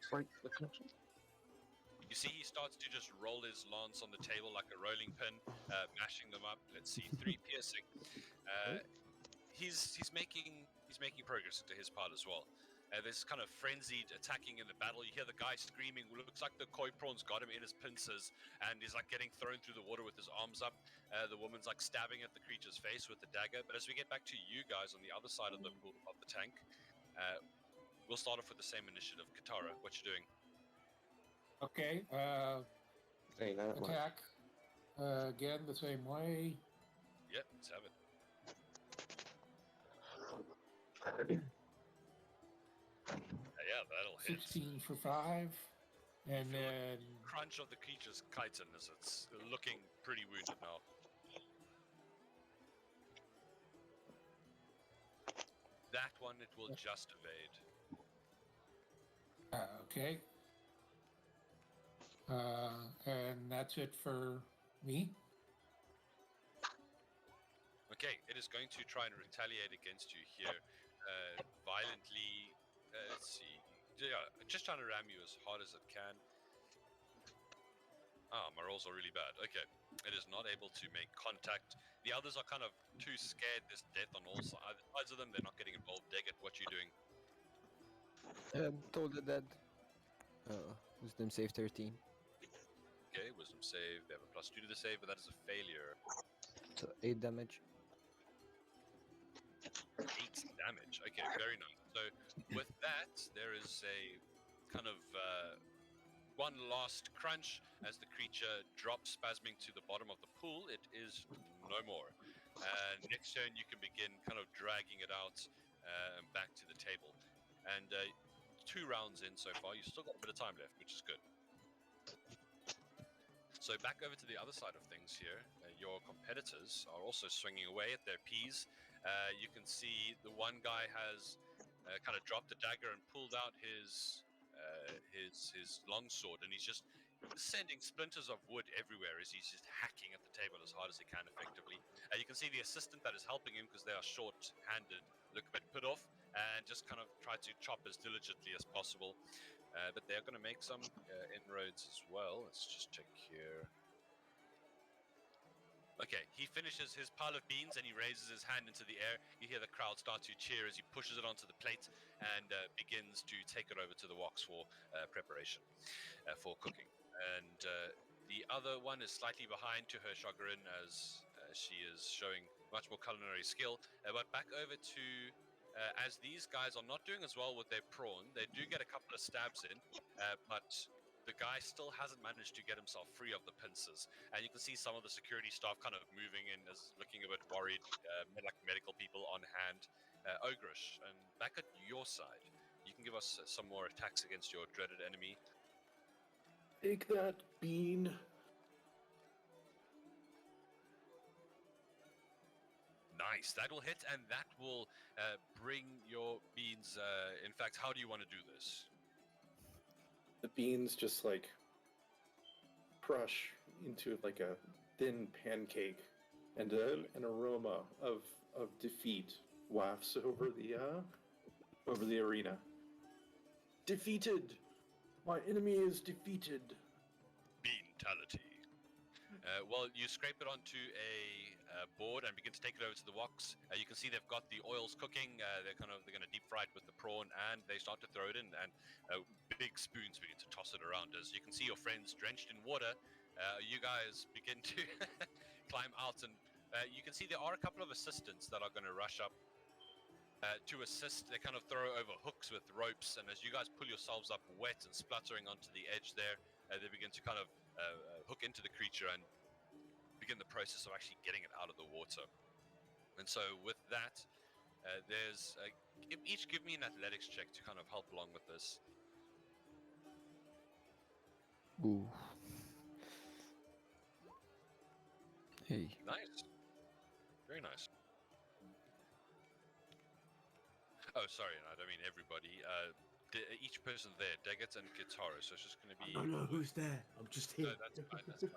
You see, he starts to just roll his lance on the table like a rolling pin, mashing them up. Let's see, 3 piercing. He's making progress into his part as well. There's kind of frenzied attacking in the battle. You hear the guy screaming. Looks like the koi prawn's got him in his pincers, and he's like getting thrown through the water with his arms up. The woman's like stabbing at the creature's face with the dagger. But as we get back to you guys on the other side of the tank, we'll start off with the same initiative. Katara, what you doing? Okay. Attack. Again, the same way. Yep, let's have it. Yeah, that'll hit. 16 for 5. And then Crunch of the creature's chitin as it's looking pretty wounded now. That one, it will just evade. okay. And that's it for me. Okay, it is going to try and retaliate against you here violently. Let's see. Yeah, just trying to ram you as hard as it can. My rolls are really bad. Okay, it is not able to make contact. The others are kind of too scared. There's death on all sides of them. They're not getting involved. Daggett, what you doing? Told the dead. Wisdom save 13. Okay, wisdom save. They have a +2 to the save, but that is a failure. So 8 damage. 8 damage. Okay, very nice. So with that, there is a kind of one last crunch as the creature drops spasming to the bottom of the pool. It is no more. Next turn, you can begin kind of dragging it out and back to the table. And 2 rounds in so far, you've still got a bit of time left, which is good. So back over to the other side of things here. Your competitors are also swinging away at their Ps. You can see the one guy has kind of dropped a dagger and pulled out his longsword, and he's just sending splinters of wood everywhere as he's just hacking at the table as hard as he can effectively. You can see the assistant that is helping him, because they are short-handed, look a bit put off and just kind of try to chop as diligently as possible. But they're going to make some inroads as well. Let's just check here. Okay, he finishes his pile of beans and he raises his hand into the air. You hear the crowd start to cheer as he pushes it onto the plate and begins to take it over to the woks for preparation for cooking. And the other one is slightly behind, to her chagrin, as she is showing much more culinary skill. But back over to, as these guys are not doing as well with their prawn, they do get a couple of stabs in, but the guy still hasn't managed to get himself free of the pincers. And you can see some of the security staff kind of moving in, as looking a bit worried, like medical people on hand. Ogrish, and back at your side, you can give us some more attacks against your dreaded enemy. Take that, bean. Nice, that will hit, and that will bring your beans. In fact, how do you want to do this? The beans just like crush into like a thin pancake, and an aroma of defeat wafts over the arena. Defeated. My enemy is defeated. Beantality. Well, you scrape it onto a board and begin to take it over to the woks. You can see they've got the oils cooking. They're going to deep fry it with the prawn, and they start to throw it in, and big spoons begin to toss it around. As you can see, your friends drenched in water. You guys begin to climb out, and you can see there are a couple of assistants that are going to rush up to assist. They kind of throw over hooks with ropes, and as you guys pull yourselves up wet and spluttering onto the edge there, they begin to kind of hook into the creature and begin the process of actually getting it out of the water. And so with that, there's each give me an athletics check to kind of help along with this. Ooh. Hey. Nice. Very nice. Oh, sorry, I don't mean everybody. Each person there, Daggett and Guitar, so it's just going to be... I don't know who's there. I'm just here. No, that's fine, buddy.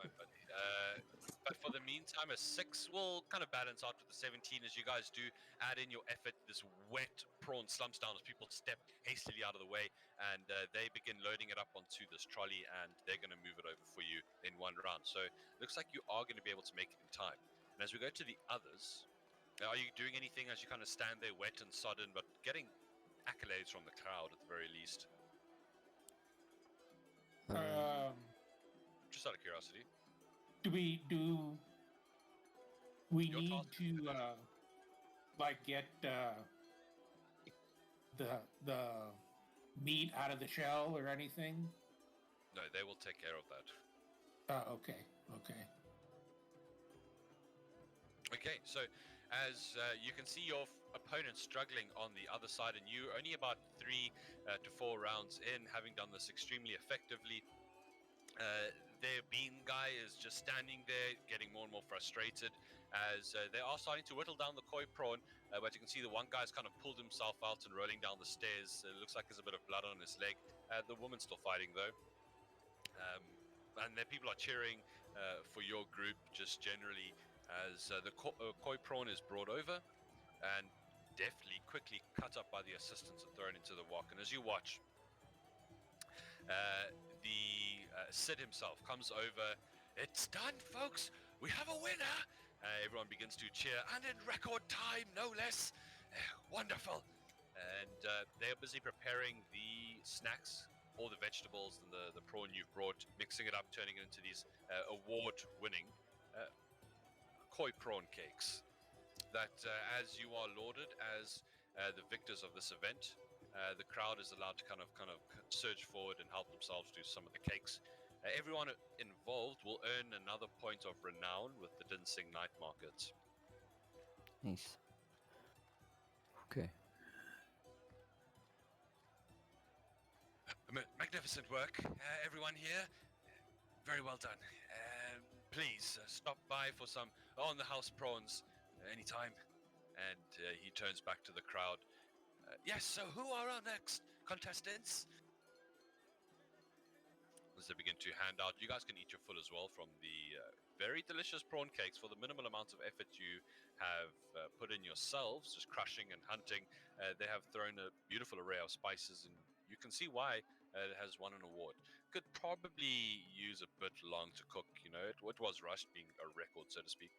But for the meantime, a 6 will kind of balance out with the 17 as you guys do add in your effort. This wet prawn slumps down as people step hastily out of the way, and they begin loading it up onto this trolley, and they're going to move it over for you in one round. So it looks like you are going to be able to make it in time. And as we go to the others, are you doing anything as you kind of stand there wet and sodden, but getting accolades from the crowd at the very least? Just out of curiosity. Do we Your need task is to like get the meat out of the shell or anything? No, they will take care of that. Okay. Okay, so as you can see your opponent struggling on the other side, and you only about 3 to 4 rounds in, having done this extremely effectively. Their bean guy is just standing there, getting more and more frustrated as they are starting to whittle down the koi prawn. But you can see the one guy's kind of pulled himself out and rolling down the stairs. It looks like there's a bit of blood on his leg. The woman's still fighting though. And the people are cheering for your group just generally as the koi prawn is brought over and deftly, quickly cut up by the assistants and thrown into the wok. And as you watch, the Sid himself comes over. It's done, folks. We have a winner. Everyone begins to cheer, and in record time, no less. Wonderful. And they're busy preparing the snacks, all the vegetables and the prawn you've brought, mixing it up, turning it into these award-winning koi prawn cakes. That as you are lauded as the victors of this event, the crowd is allowed to kind of surge forward and help themselves to some of the cakes. Everyone involved will earn another point of renown with the Dinsing Night Market. Nice. Okay. Magnificent work, everyone here. Very well done. Please stop by for some on the house prawns anytime. And he turns back to the crowd. Yes, so who are our next contestants? As they begin to hand out, you guys can eat your full as well from the very delicious prawn cakes for the minimal amount of effort you have put in yourselves, just crushing and hunting. They have thrown a beautiful array of spices, and you can see why it has won an award. Could probably use a bit long to cook, you know, it was rushed, being a record, so to speak.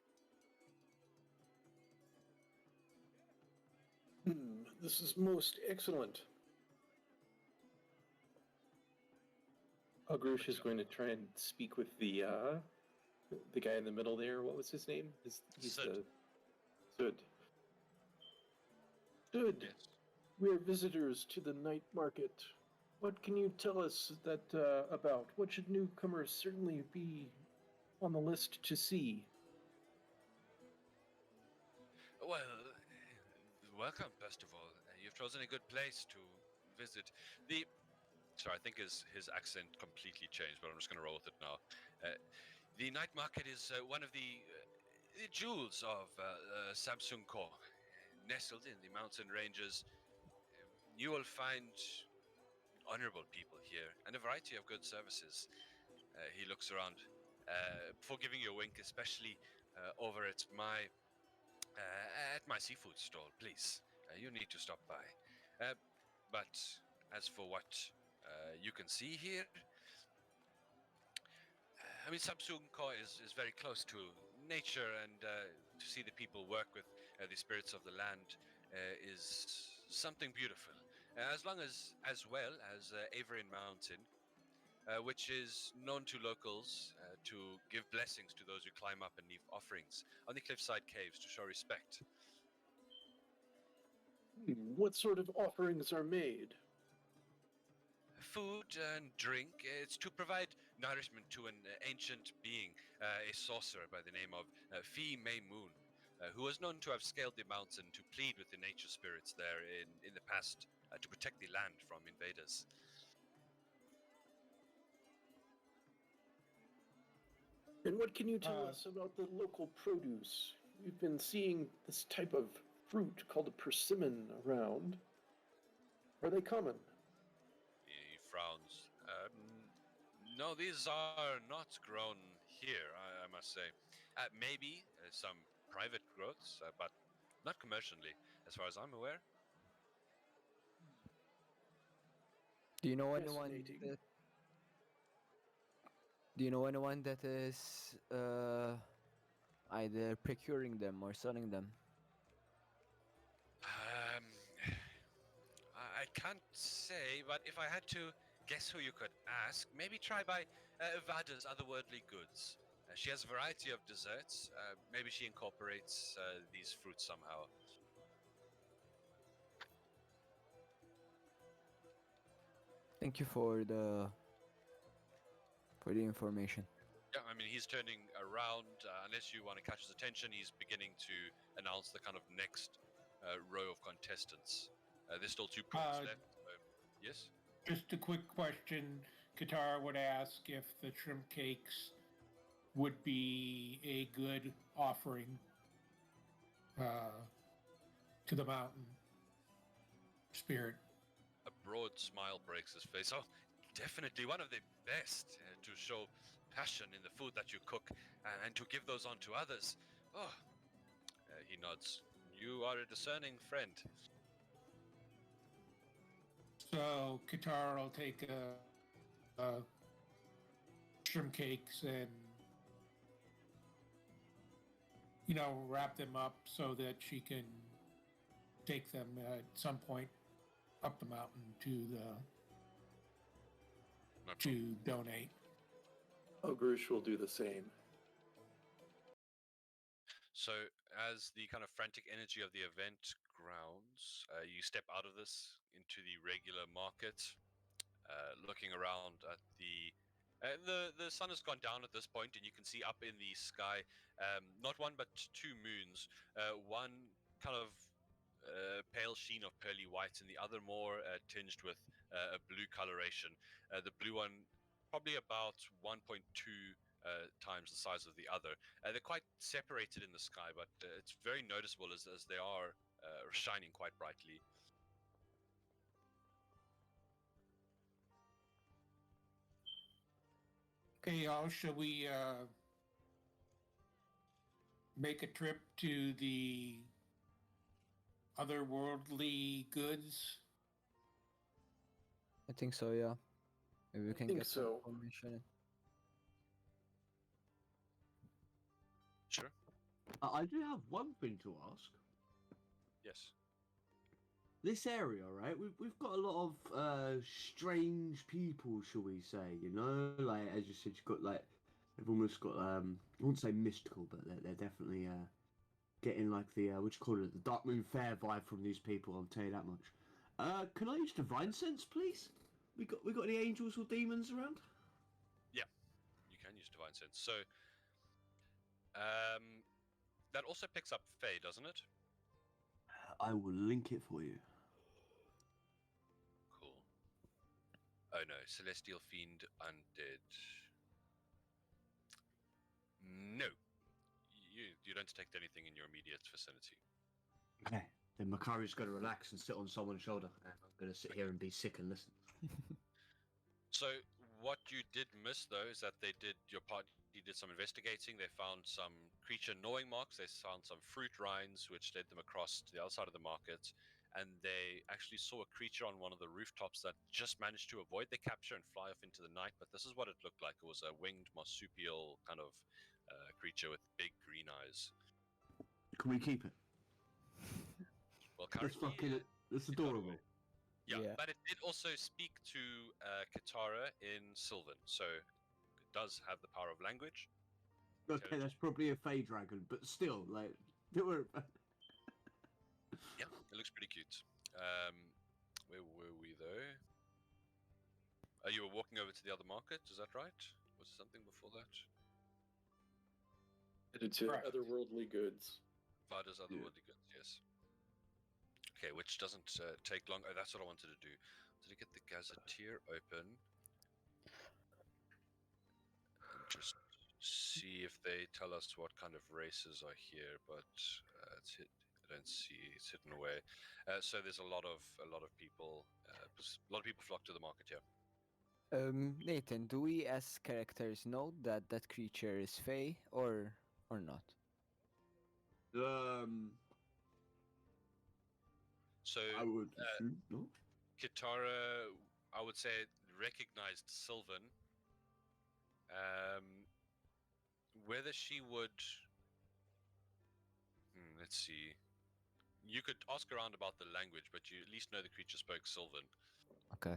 This is most excellent. Ogrush is going to try and speak with the guy in the middle there. What was his name? He's Sid. Sid. Sid, Yes. we're visitors to the night market. What can you tell us that about? What should newcomers certainly be on the list to see? Well, welcome, first of all. You've chosen a good place to visit. Sorry, I think his accent completely changed, but I'm just going to roll with it now. The night market is one of the jewels of Samsung Core. Nestled in the mountain ranges, you will find honorable people here and a variety of good services. He looks around before giving you a wink, especially over at my seafood stall. Please, you need to stop by. But as for what you can see here, I mean, Samsung Core is very close to nature, and to see the people work with the spirits of the land is something beautiful. As well as Avery Mountain, which is known to locals to give blessings to those who climb up and leave offerings on the cliffside caves to show respect. What sort of offerings are made? Food and drink. It's to provide nourishment to an ancient being, a sorcerer by the name of Fee May Moon, who was known to have scaled the mountain to plead with the nature spirits there in the past to protect the land from invaders. And what can you tell us about the local produce? We've been seeing this type of fruit called a persimmon around. Are they common? He frowns. No, these are not grown here, I must say. Maybe some private growths, but not commercially, as far as I'm aware. Do you know anyone Fascinating. that? Do you know anyone that is either procuring them or selling them? I can't say, but if I had to guess who you could ask, maybe try by Vada's Otherworldly Goods. She has a variety of desserts. Maybe she incorporates these fruits somehow. Thank you for the information. Yeah, I mean, he's turning around. Unless you want to catch his attention, he's beginning to announce the kind of next row of contestants. There's still 2 prawns left. Yes? Just a quick question. Katara would ask if the shrimp cakes would be a good offering to the mountain spirit. A broad smile breaks his face. Oh, definitely one of the best to show passion in the food that you cook and to give those on to others. Oh, he nods. You are a discerning friend. So Katara will take mushroom cakes and wrap them up so that she can take them at some point up the mountain to donate. Ogrush will do the same. So, as the kind of frantic energy of the event grounds, you step out of this into the regular market, looking around at the sun has gone down at this point, and you can see up in the sky not one but two moons. One kind of pale sheen of pearly white, and the other more tinged with a blue coloration. The blue one probably about 1.2 times the size of the other. They're quite separated in the sky, but it's very noticeable as they are shining quite brightly. Okay, y'all, shall we make a trip to the otherworldly goods? I think so, yeah. Maybe we can think get some so. information. Sure. I do have one thing to ask. Yes. This area, right? We've got a lot of strange people, shall we say? You know, like as you said, you've got like they've almost got I wouldn't say mystical, but they're definitely getting like the what do you call it, the Dark Moon Fair vibe from these people. I'll tell you that much. Can I use divine sense, please? We got any angels or demons around? Yeah, you can use divine sense. So that also picks up Fae, doesn't it? I will link it for you. Cool. Oh no, Celestial Fiend Undead. No. You don't detect anything in your immediate vicinity. Okay. Then Makari's going to relax and sit on someone's shoulder, and I'm going to sit here and be sick and listen. So what you did miss though is that your party did some investigating. They found some creature gnawing marks. They found some fruit rinds, which led them across to the other side of the market. And they actually saw a creature on one of the rooftops that just managed to avoid the capture and fly off into the night. But this is what it looked like. It was a winged marsupial kind of creature with big green eyes. Can we keep it? Well, That's currently, that's it got adorable. away. Yeah, Yeah. but it did also speak to Katara in Sylvan, so it does have the power of language. Okay, that's probably a Fey dragon, but still, like, they were. Yeah, it looks pretty cute. Where were we though? You were walking over to the other market, is that right? Was there something before that? Headed to Correct. otherworldly goods. Vada's otherworldly goods, yes. Okay, which doesn't take long. Oh, that's what I wanted to do. Did I get the gazetteer open? And just see if they tell us what kind of races are here, but it's hit. I don't see it's hidden away. So there's a lot of people. A lot of people flock to the market here. Nathan, do we as characters know that that creature is Fey or not? So I would assume no. Kitara, I would say, recognized Sylvan. Whether she would, let's see. You could ask around about the language, but you at least know the creature spoke Sylvan. Okay.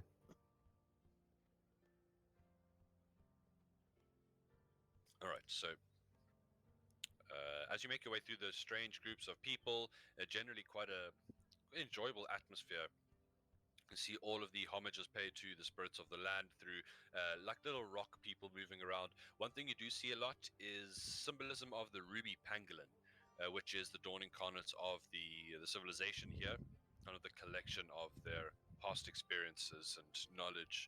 All right, so as you make your way through the strange groups of people, generally quite a enjoyable atmosphere. You can see all of the homages paid to the spirits of the land through like little rock people moving around. One thing you do see a lot is symbolism of the ruby pangolin, which is the dawn incarnate of the civilization here, kind of the collection of their past experiences and knowledge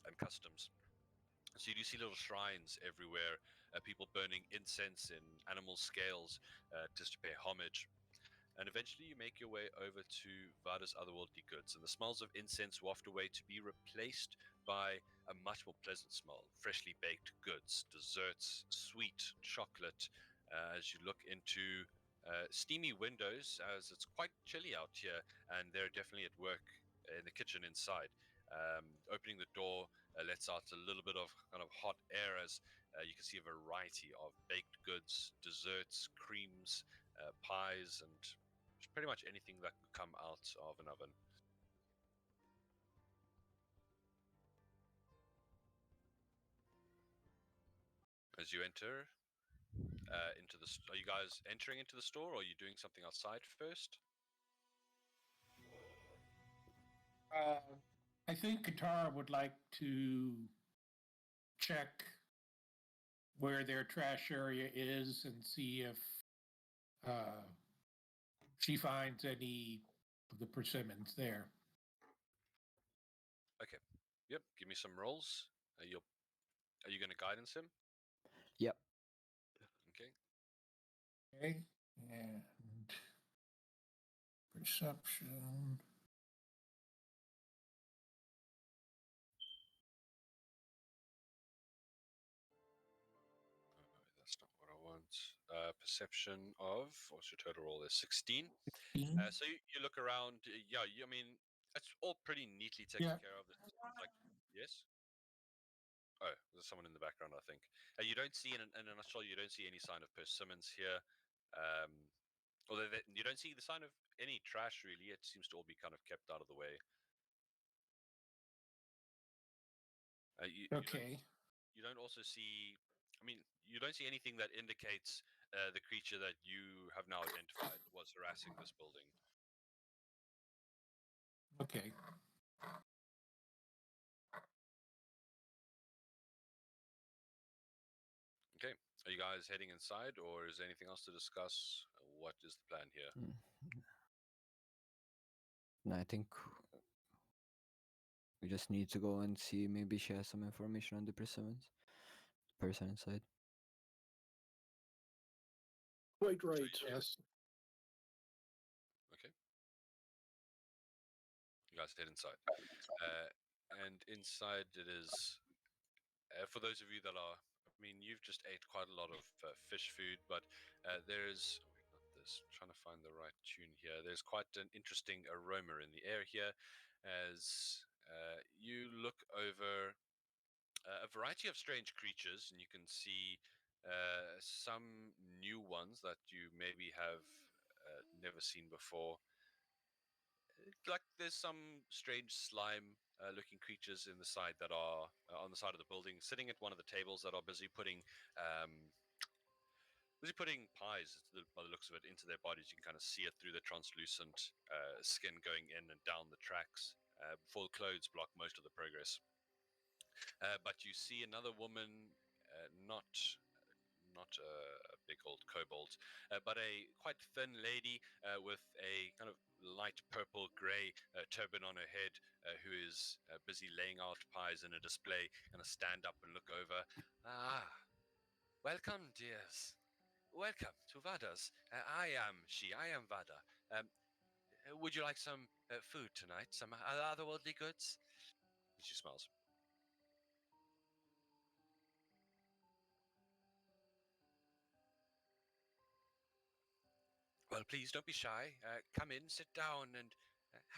and customs. So you do see little shrines everywhere, people burning incense in animal scales just to pay homage. And eventually you make your way over to Vada's otherworldly goods, and the smells of incense waft away to be replaced by a much more pleasant smell. Freshly baked goods, desserts, sweet chocolate, as you look into steamy windows, as it's quite chilly out here, and they're definitely at work in the kitchen inside. Opening the door lets out a little bit of kind of hot air as you can see a variety of baked goods, desserts, creams, pies, and pretty much anything that could come out of an oven. As you enter into the, are you guys entering into the store, or are you doing something outside first? I think Katara would like to check where their trash area is and see if she finds any of the persimmons there. Okay. Yep. Give me some rolls. Are you going to guidance him? Yep. Okay. Okay, and perception. That's not what I want. Perception of, what's your total roll? Is 16. So you look around. Yeah, I mean, it's all pretty neatly taken care of. It's like, yes. Oh, there's someone in the background, I think. You don't see, in a nutshell, you don't see any sign of persimmons here. Although you don't see the sign of any trash, really. It seems to all be kind of kept out of the way. Okay. You don't also see, I mean, you don't see anything that indicates the creature that you have now identified was harassing this building. Okay. Okay. Are you guys heading inside, or is there anything else to discuss? What is the plan here? No, I think we just need to go and see. Maybe she has some information on the persimmons. Person inside. Quite right. Yes. Okay. You guys head inside. And inside it is, for those of you that are, I mean, you've just ate quite a lot of fish food, but there's, not this, trying to find the right tune here. There's quite an interesting aroma in the air here as you look over a variety of strange creatures, and you can see some new ones that you maybe have never seen before. Like there's some strange slime looking creatures in the side that are on the side of the building, sitting at one of the tables that are busy putting pies by the looks of it into their bodies. You can kind of see it through the translucent skin going in and down the tracks. Full clothes block most of the progress. But you see another woman, not a big old kobold, but a quite thin lady with a kind of light purple gray turban on her head, who is busy laying out pies in a display. Gonna stand up and look over. Ah, welcome, dears. Welcome to Vada's. I am Vada. Would you like some food tonight? Some otherworldly goods? She smiles. Well, please don't be shy. Come in, sit down, and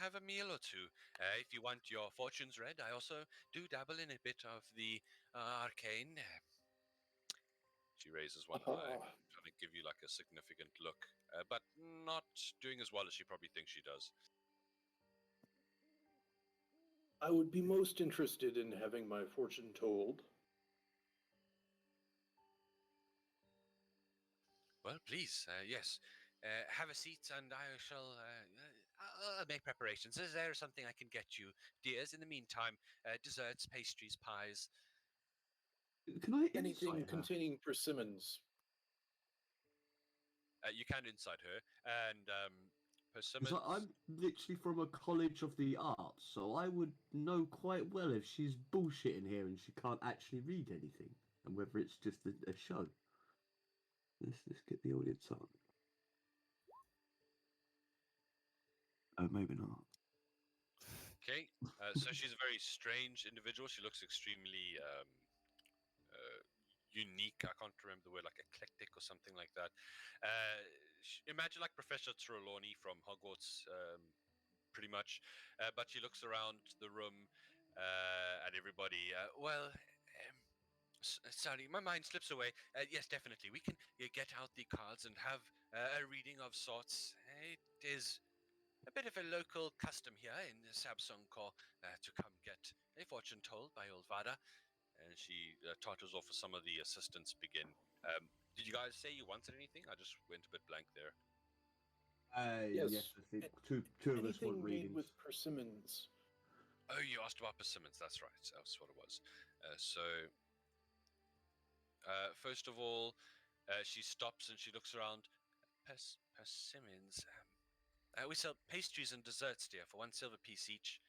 have a meal or two. If you want your fortunes read, I also do dabble in a bit of the arcane. She raises one eye, trying to give you like a significant look, but not doing as well as she probably thinks she does. I would be most interested in having my fortune told. Well, please, yes. Have a seat, and I shall I'll make preparations. Is there something I can get you, dears? In the meantime, desserts, pastries, pies. Can I Anything insight her? containing persimmons. You can inside her, and persimmons. Because I'm literally from a college of the arts, so I would know quite well if she's bullshitting here and she can't actually read anything, and whether it's just a show. Let's get the audience on. Oh, maybe not. Okay, so she's a very strange individual. She looks extremely unique. I can't remember the word, like eclectic or something like that. Imagine like Professor Trelawney from Hogwarts, pretty much. But she looks around the room, and everybody. Sorry, my mind slips away. Yes, definitely, we can get out the cards and have a reading of sorts. It is a bit of a local custom here in Sabsonko to come get a fortune told by old Vada. And she totters off as some of the assistants begin. Did you guys say you wanted anything? I just went a bit blank there. Yes, I think two of us want Anything made readings. with persimmons. Oh, you asked about persimmons. That's right. That's what it was. First of all, she stops and she looks around. Persimmons. We sell pastries and desserts, dear, for 1 silver piece each.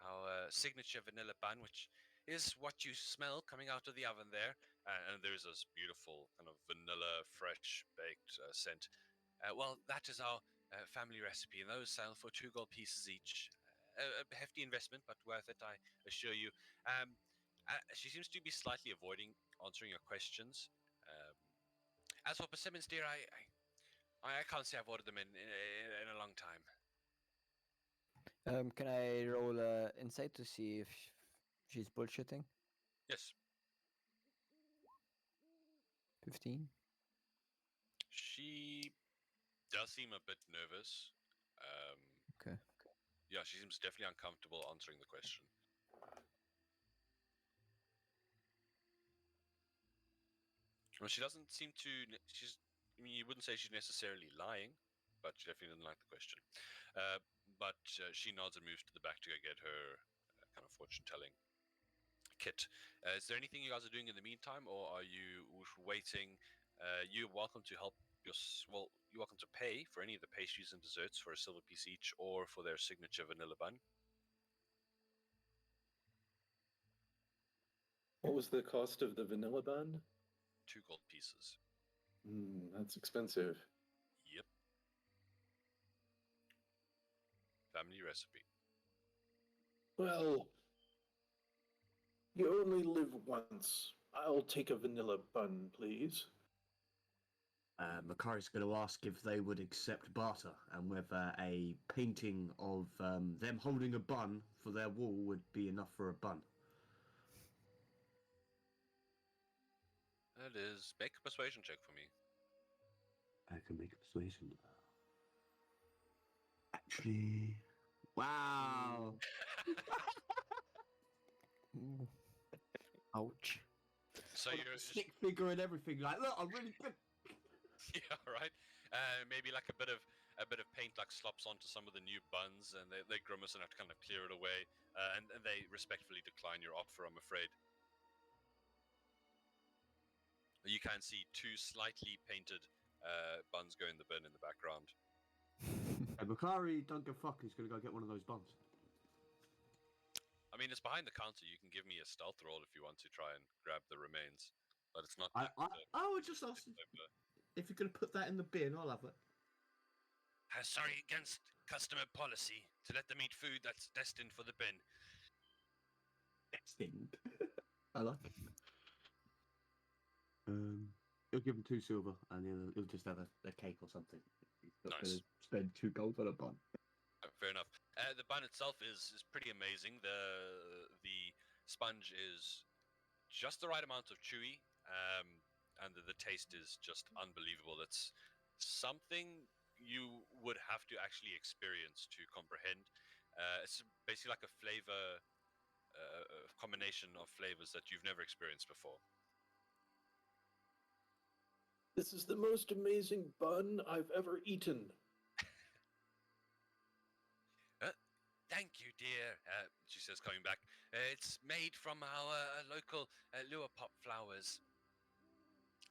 Our signature vanilla bun, which is what you smell coming out of the oven there. And there's this beautiful kind of vanilla, fresh baked scent. Well, that is our family recipe, and those sell for 2 gold pieces each. A hefty investment, but worth it, I assure you. She seems to be slightly avoiding answering your questions. As for persimmons, dear, I can't say I've ordered them in a long time. Can I roll insight to see if she's bullshitting? Yes. 15. She does seem a bit nervous. Okay. Yeah, she seems definitely uncomfortable answering the question. Well, she doesn't seem to. I mean, you wouldn't say she's necessarily lying, but she definitely doesn't like the question. But she nods and moves to the back to go get her kind of fortune-telling kit. Is there anything you guys are doing in the meantime, or are you waiting? You're welcome to help. You're welcome to pay for any of the pastries and desserts for a silver piece each, or for their signature vanilla bun. What was the cost of the vanilla bun? 2 gold pieces. That's expensive. Yep. Family recipe. Well, you only live once. I'll take a vanilla bun, please. Makari's going to ask if they would accept barter and whether a painting of them holding a bun for their wall would be enough for a bun. That is, make a persuasion check for me. I can make a persuasion. Actually, wow. Ouch. So Got you're a stick figure and everything. Like, look, I'm really good. yeah, right. Maybe like a bit of paint like slops onto some of the new buns, and they grimace and have to kind of clear it away. And they respectfully decline your offer, I'm afraid. You can see 2 slightly painted buns go in the bin in the background. And Makari, don't give a fuck. He's going to go get one of those buns. I mean, it's behind the counter. You can give me a stealth roll if you want to try and grab the remains, but it's not. I would just ask if you're going to put that in the bin. I'll have it. Sorry, against customer policy to let them eat food that's destined for the bin. Destined. I like it. He'll give him 2 silver, and he'll just have a cake or something. He's not Nice. going to spend 2 gold on a bun. Fair enough. The bun itself is pretty amazing. The sponge is just the right amount of chewy, and the taste is just unbelievable. It's something you would have to actually experience to comprehend. It's basically like a flavor, a combination of flavors that you've never experienced before. This is the most amazing bun I've ever eaten. Thank you, dear, she says, coming back. It's made from our local lure pop flowers.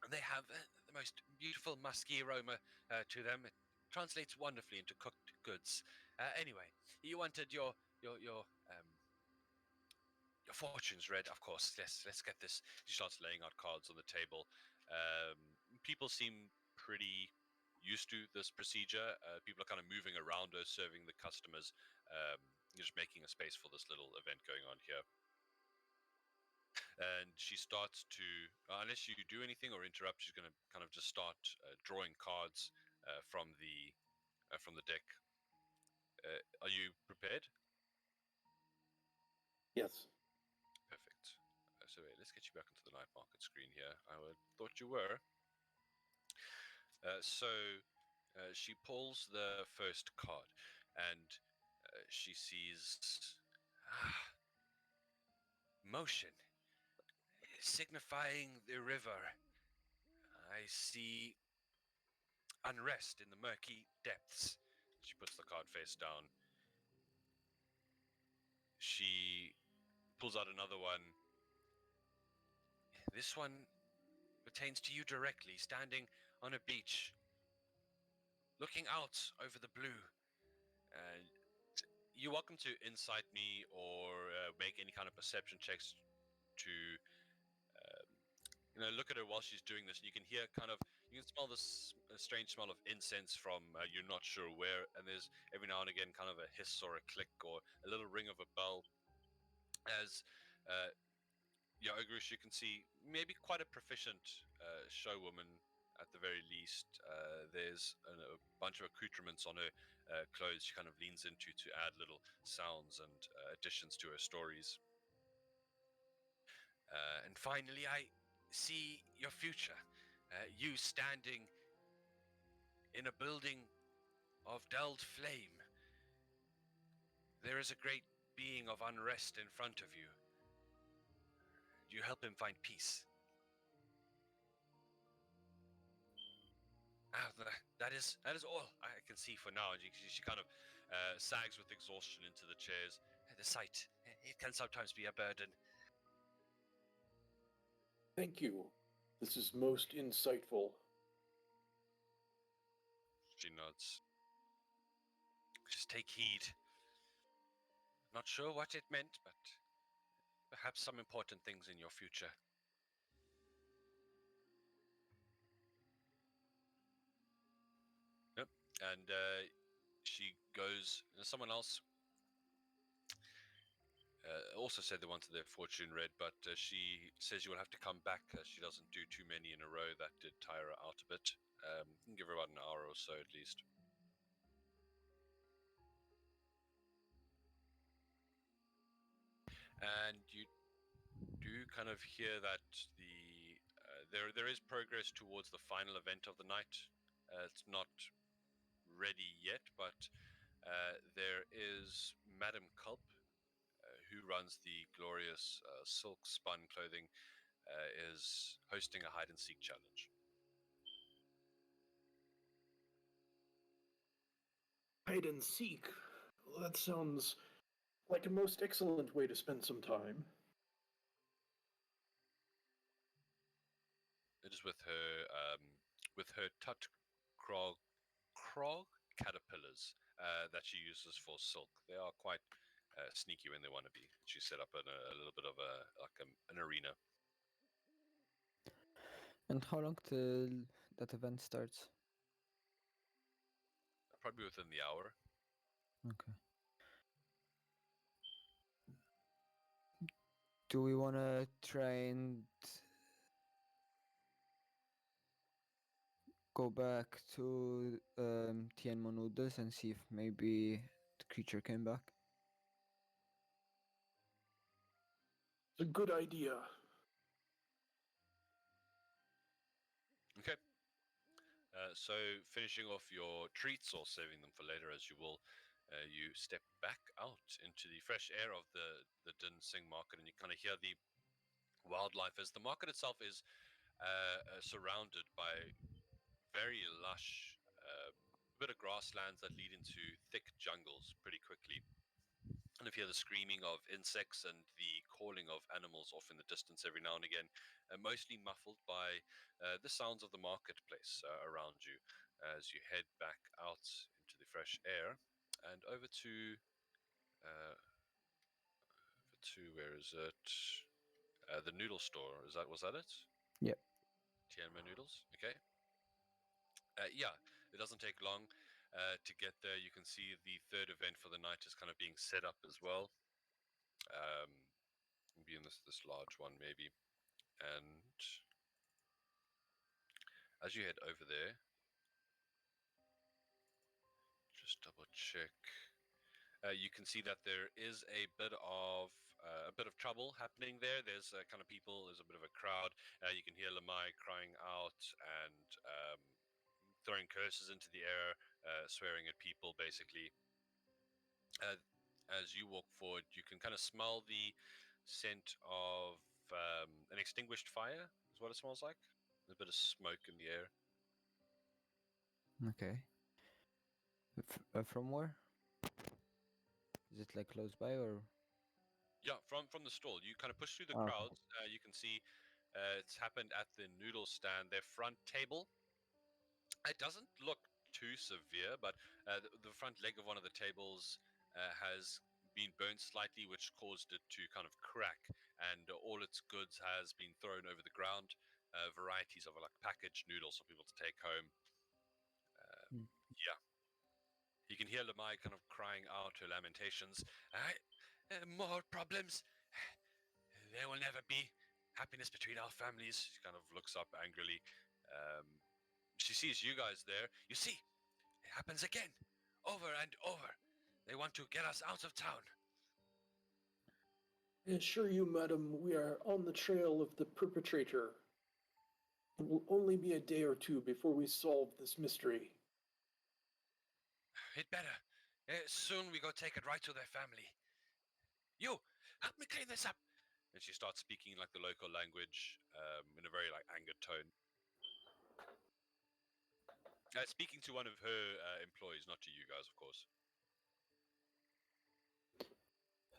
They have the most beautiful musky aroma to them. It translates wonderfully into cooked goods. Anyway, you wanted your fortunes read, of course. Yes, let's get this. She starts laying out cards on the table. People seem pretty used to this procedure. People are kind of moving around her, serving the customers, just making a space for this little event going on here. And she starts to, unless you do anything or interrupt, she's going to kind of just start drawing cards from the deck. Are you prepared? Yes. let's get you back into the night market screen here. Thought you were. So she pulls the first card, and she sees motion, signifying the river. I see unrest in the murky depths. She puts the card face down. She pulls out another one. This one pertains to you directly, standing on a beach, looking out over the blue. You're welcome to insight me or make any kind of perception checks to look at her while she's doing this, and you can hear you can smell this strange smell of incense from you're not sure where, and there's every now and again kind of a hiss or a click or a little ring of a bell as Ogrish, you can see maybe quite a proficient showwoman at the very least. There's a bunch of accoutrements on her clothes she kind of leans into to add little sounds and additions to her stories. And finally, I see your future. You standing in a building of dulled flame. There is a great being of unrest in front of you. You help him find peace. That is all I can see for now. She kind of sags with exhaustion into the chairs. The sight, it can sometimes be a burden. Thank you. This is most insightful. She nods. Just take heed. Not sure what it meant, but perhaps some important things in your future. Yep. And she goes. Someone else also said they wanted their fortune read, but she says you will have to come back. She doesn't do too many in a row. That did tire her out a bit. You can give her about an hour or so at least. And you do kind of hear that there is progress towards the final event of the night. It's not ready yet, but there is Madame Culp, who runs the glorious silk spun clothing, is hosting a hide and seek challenge. Hide and seek. Well, that sounds like a most excellent way to spend some time. It is with her tut krog caterpillars that she uses for silk. They are quite sneaky when they want to be. She set up a little bit of an arena. And how long till that event starts? Probably within the hour. Okay. Do we want to try and go back to Tianmo Noodles and see if maybe the creature came back? It's a good idea. Okay. So finishing off your treats or saving them for later as you will, you step back out into the fresh air of the Din Sing market, and you kind of hear the wildlife as the market itself is surrounded by very lush bit of grasslands that lead into thick jungles pretty quickly. And if you hear the screaming of insects and the calling of animals off in the distance every now and again, mostly muffled by the sounds of the marketplace around you as you head back out into the fresh air and over to where is it? The noodle store. Was that it? Yep. Tianma noodles. Okay. Yeah, it doesn't take long to get there. You can see the third event for the night is kind of being set up as well. Be in this large one maybe, and as you head over there, just double check. You can see that there is a bit of trouble happening there. There's kind of people. There's a bit of a crowd. You can hear Lamai crying out and throwing curses into the air, swearing at people. Basically, as you walk forward, you can kind of smell the scent of an extinguished fire. Is what it smells like. There's a bit of smoke in the air. Okay. From where? Is it like close by or? Yeah, from the stall. You kind of push through the Okay. crowds. You can see it's happened at the noodle stand. Their front table. It doesn't look too severe, but the front leg of one of the tables has been burnt slightly, which caused it to kind of crack, and all its goods has been thrown over the ground. Varieties of like packaged noodles for people to take home. Yeah, you can hear Lamai kind of crying out her lamentations. More problems. There will never be happiness between our families. She kind of looks up angrily. She sees you guys there. You see, it happens again, over and over. They want to get us out of town. I assure you, madam, we are on the trail of the perpetrator. It will only be a day or two before we solve this mystery. It better. Soon we go take it right to their family. You, help me clean this up. And she starts speaking like the local language in a very like angered tone. Speaking to one of her employees, not to you guys, of course.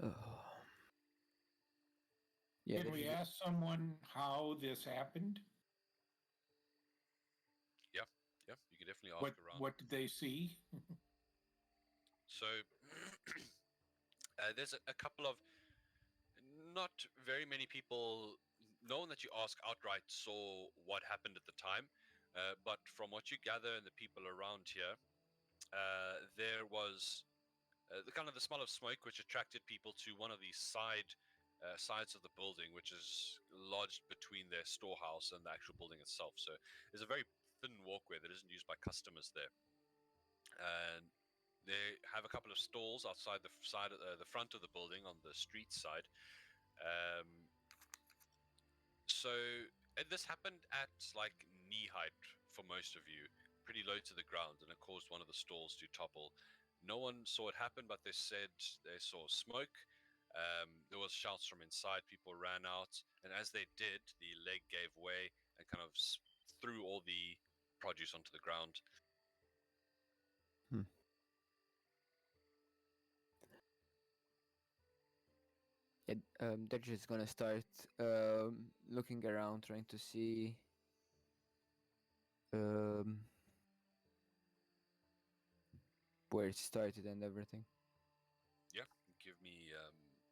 Oh. Yeah. Can we ask someone how this happened? Yeah, you can definitely ask around. What did they see? So there's a couple of not very many people. No one that you ask outright saw what happened at the time, but from what you gather and the people around here, there was the kind of the smell of smoke which attracted people to one of the sides of the building, which is lodged between their storehouse and the actual building itself. So there's a very thin walkway that isn't used by customers there, and they have a couple of stalls outside the front of the building on the street side. So this happened at like knee height for most of you, pretty low to the ground, and it caused one of the stalls to topple. No one saw it happen, but they said they saw smoke. There was shouts from inside. People ran out, and as they did, the leg gave way and kind of threw all the produce onto the ground. They're just gonna start looking around, trying to see where it started and everything. Yeah, give me.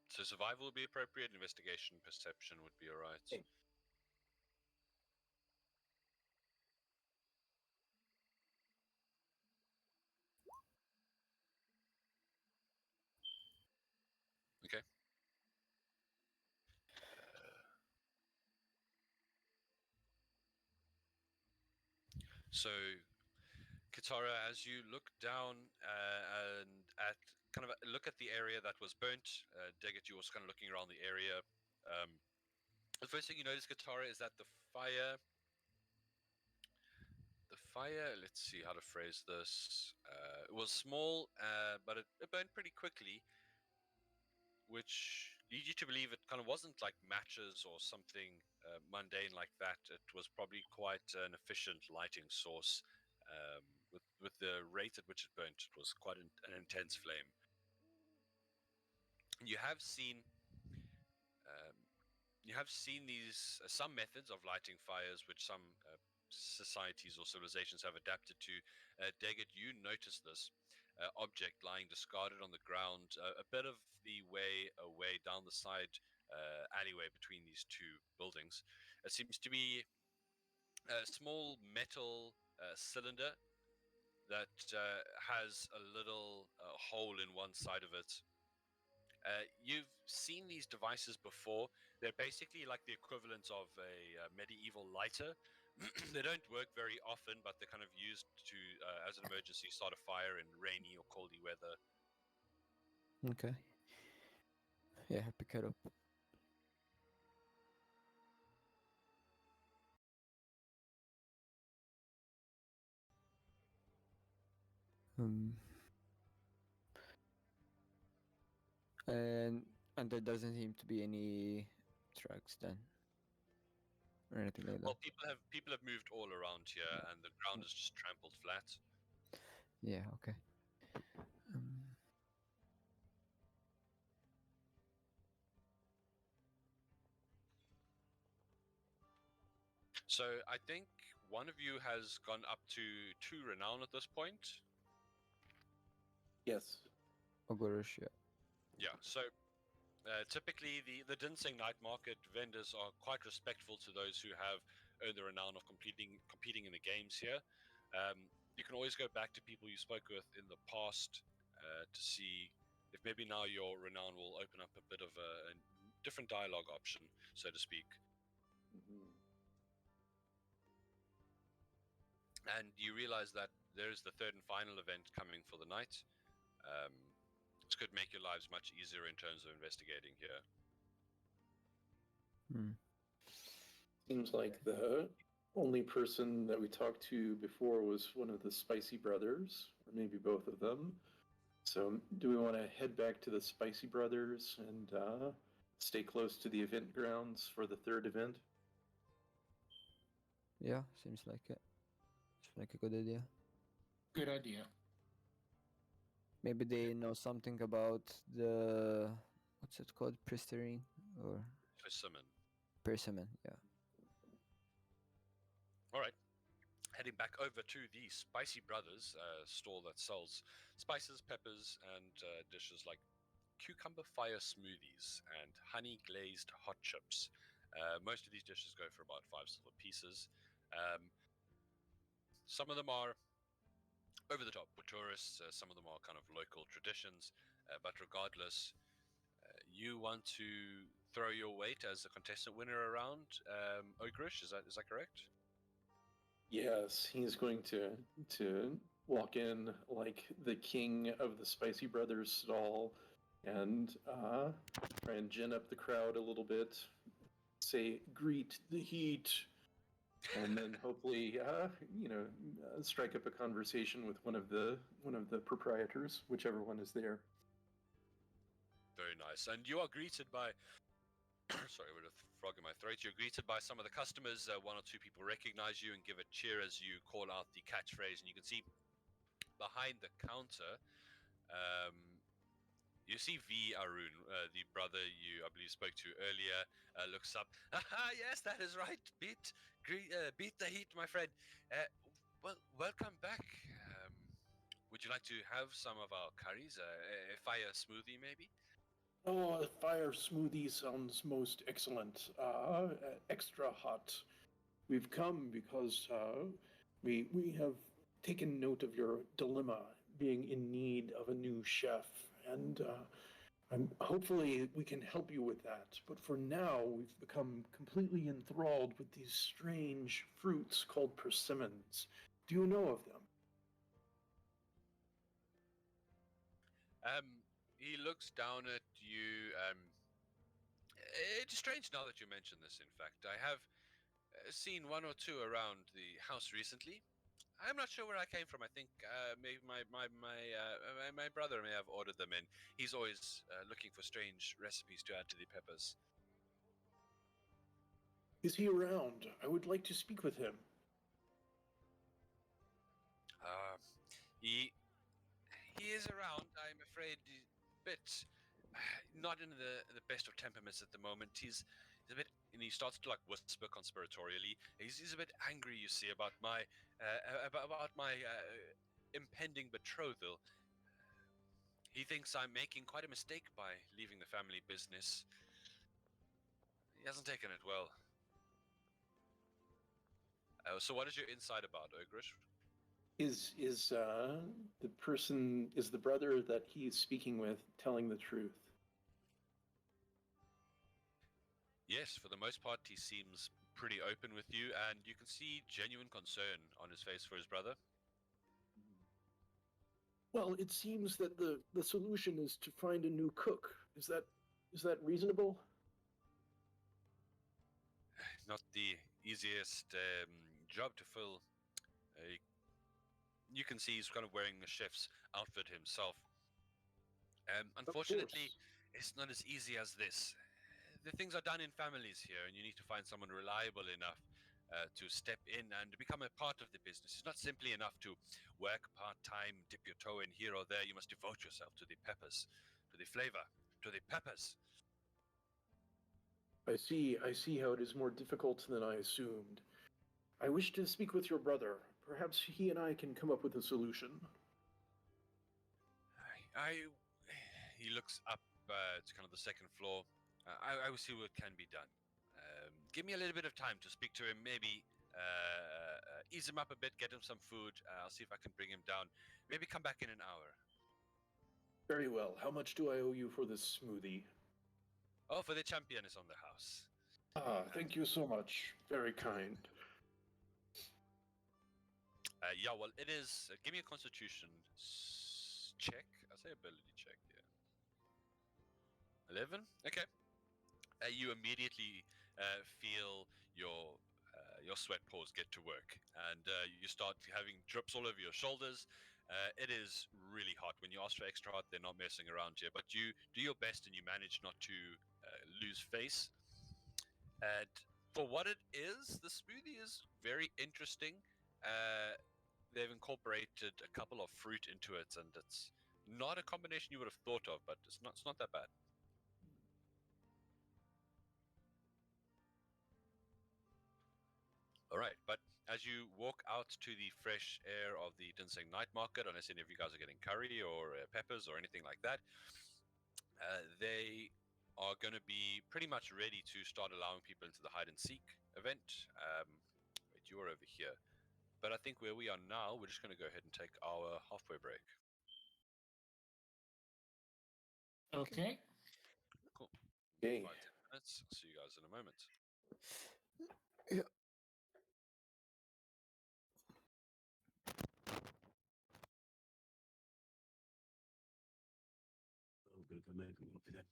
So survival would be appropriate. Investigation, perception would be alright. Okay. So, Katara, as you look down and at kind of look at the area that was burnt, Daggett, you was kind of looking around the area. The first thing you notice, Katara, is that the fire. Let's see how to phrase this. It was small, but it burned pretty quickly, which leads you to believe it kind of wasn't like matches or something mundane like that. It was probably quite an efficient lighting source. With the rate at which it burnt, it was quite an intense flame. You have seen these some methods of lighting fires, which some societies or civilizations have adapted to. Daggett, you notice this object lying discarded on the ground, a bit of the way away down the side alleyway between these two buildings. It seems to be a small metal cylinder that has a little hole in one side of it. You've seen these devices before. They're basically like the equivalent of a medieval lighter. They don't work very often, but they're kind of used to as an emergency start a fire in rainy or coldy weather. Okay. Yeah, pick it up. Um, and there doesn't seem to be any tracks then, or anything like that. Well, people have moved all around here, and the ground is just trampled flat. Yeah. Okay. So I think one of you has gone up to 2 renown at this point. Yes. Ogorish, yeah. Yeah. So typically, the Dinsing Night Market vendors are quite respectful to those who have earned the renown of competing in the games here. You can always go back to people you spoke with in the past to see if maybe now your renown will open up a bit of a different dialogue option, so to speak. And you realize that there's the third and final event coming for the night. This could make your lives much easier in terms of investigating here. Seems like the only person that we talked to before was one of the Spicy Brothers, or maybe both of them. So, do we want to head back to the Spicy Brothers and stay close to the event grounds for the third event? Yeah, seems like it. Seems like a good idea. Good idea. Maybe they know something about the what's it called, Pristerine or Persimmon, yeah. All right. Heading back over to the Spicy Brothers store that sells spices, peppers, and dishes like cucumber fire smoothies and honey glazed hot chips. Most of these dishes go for about 5 silver pieces. Some of them are over the top for tourists. Some of them are kind of local traditions. But regardless, you want to throw your weight as a contestant winner around Ogrish, is that correct? Yes, he's going to walk in like the king of the Spicy Brothers stall and try and gin up the crowd a little bit. Say, "Greet the heat," and then hopefully, strike up a conversation with one of the proprietors, whichever one is there. Very nice. And you are greeted by sorry, with a frog in my throat. You're greeted by some of the customers. 1 or 2 people recognize you and give a cheer as you call out the catchphrase. And you can see behind the counter, you see V. Arun, the brother I believe spoke to earlier, looks up. Aha, yes, that is right. Beat the heat, my friend. Well, welcome back. Would you like to have some of our curries? A fire smoothie, maybe? Oh, a fire smoothie sounds most excellent. Extra hot. We've come because we have taken note of your dilemma, being in need of a new chef, and hopefully we can help you with that. But for now, we've become completely enthralled with these strange fruits called persimmons. Do you know of them? He looks down at you. It's strange now that you mention this. In fact, I have seen 1 or 2 around the house recently. I'm not sure where I came from. I think maybe my brother may have ordered them in. He's always looking for strange recipes to add to the peppers. Is he around? I would like to speak with him. He is around. I'm afraid he's a bit not in the best of temperaments at the moment. He's a bit, and he starts to like whisper conspiratorially. He's a bit angry, you see, about my impending betrothal. He thinks I'm making quite a mistake by leaving the family business. He hasn't taken it well. So what is your insight about Ogrish? Is the brother that he's speaking with telling the truth? Yes, for the most part, he seems pretty open with you, and you can see genuine concern on his face for his brother. Well, it seems that the solution is to find a new cook. Is that reasonable? Not the easiest job to fill. you can see he's kind of wearing a chef's outfit himself. Of Unfortunately, course. it's not as easy as this. The things are done in families here, and you need to find someone reliable enough to step in and become a part of the business. It's not simply enough to work part-time, dip your toe in here or there. You must devote yourself to the peppers, to the flavor, to the peppers. I see how it is more difficult than I assumed. I wish to speak with your brother. Perhaps he and I can come up with a solution. He looks up to kind of the second floor. I will see what can be done. Give me a little bit of time to speak to him, maybe ease him up a bit, get him some food. I'll see if I can bring him down. Maybe come back in an hour. Very well. How much do I owe you for this smoothie? Oh, for the champion is on the house. Ah, thank you so much. Very kind. Yeah, well, it is. Give me a constitution check. I'll say ability check, yeah. 11? Okay. You immediately feel your sweat pores get to work, and you start having drips all over your shoulders. It is really hot. When you ask for extra hot, they're not messing around here, but you do your best and you manage not to lose face. And for what it is, the smoothie is very interesting. They've incorporated a couple of fruit into it, and it's not a combination you would have thought of, but it's not that bad. All right, but as you walk out to the fresh air of the Dinseng Night Market, unless any of you guys are getting curry or peppers or anything like that, they are going to be pretty much ready to start allowing people into the hide and seek event. Wait, you are over here. But I think where we are now, we're just going to go ahead and take our halfway break. Okay. Cool. Okay. 5-10 minutes. I'll see you guys in a moment. Yeah. I'm gonna go make a coffee then.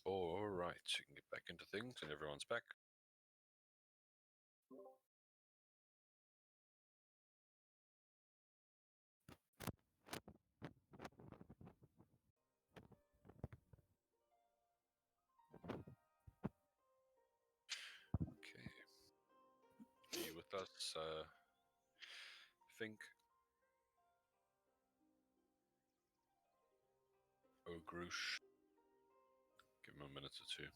All right, you can get back into things, and everyone's back. Okay. Are you with us, Fink? Ogrush? Give him a minute or two.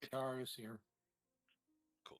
Guitar is here. Cool.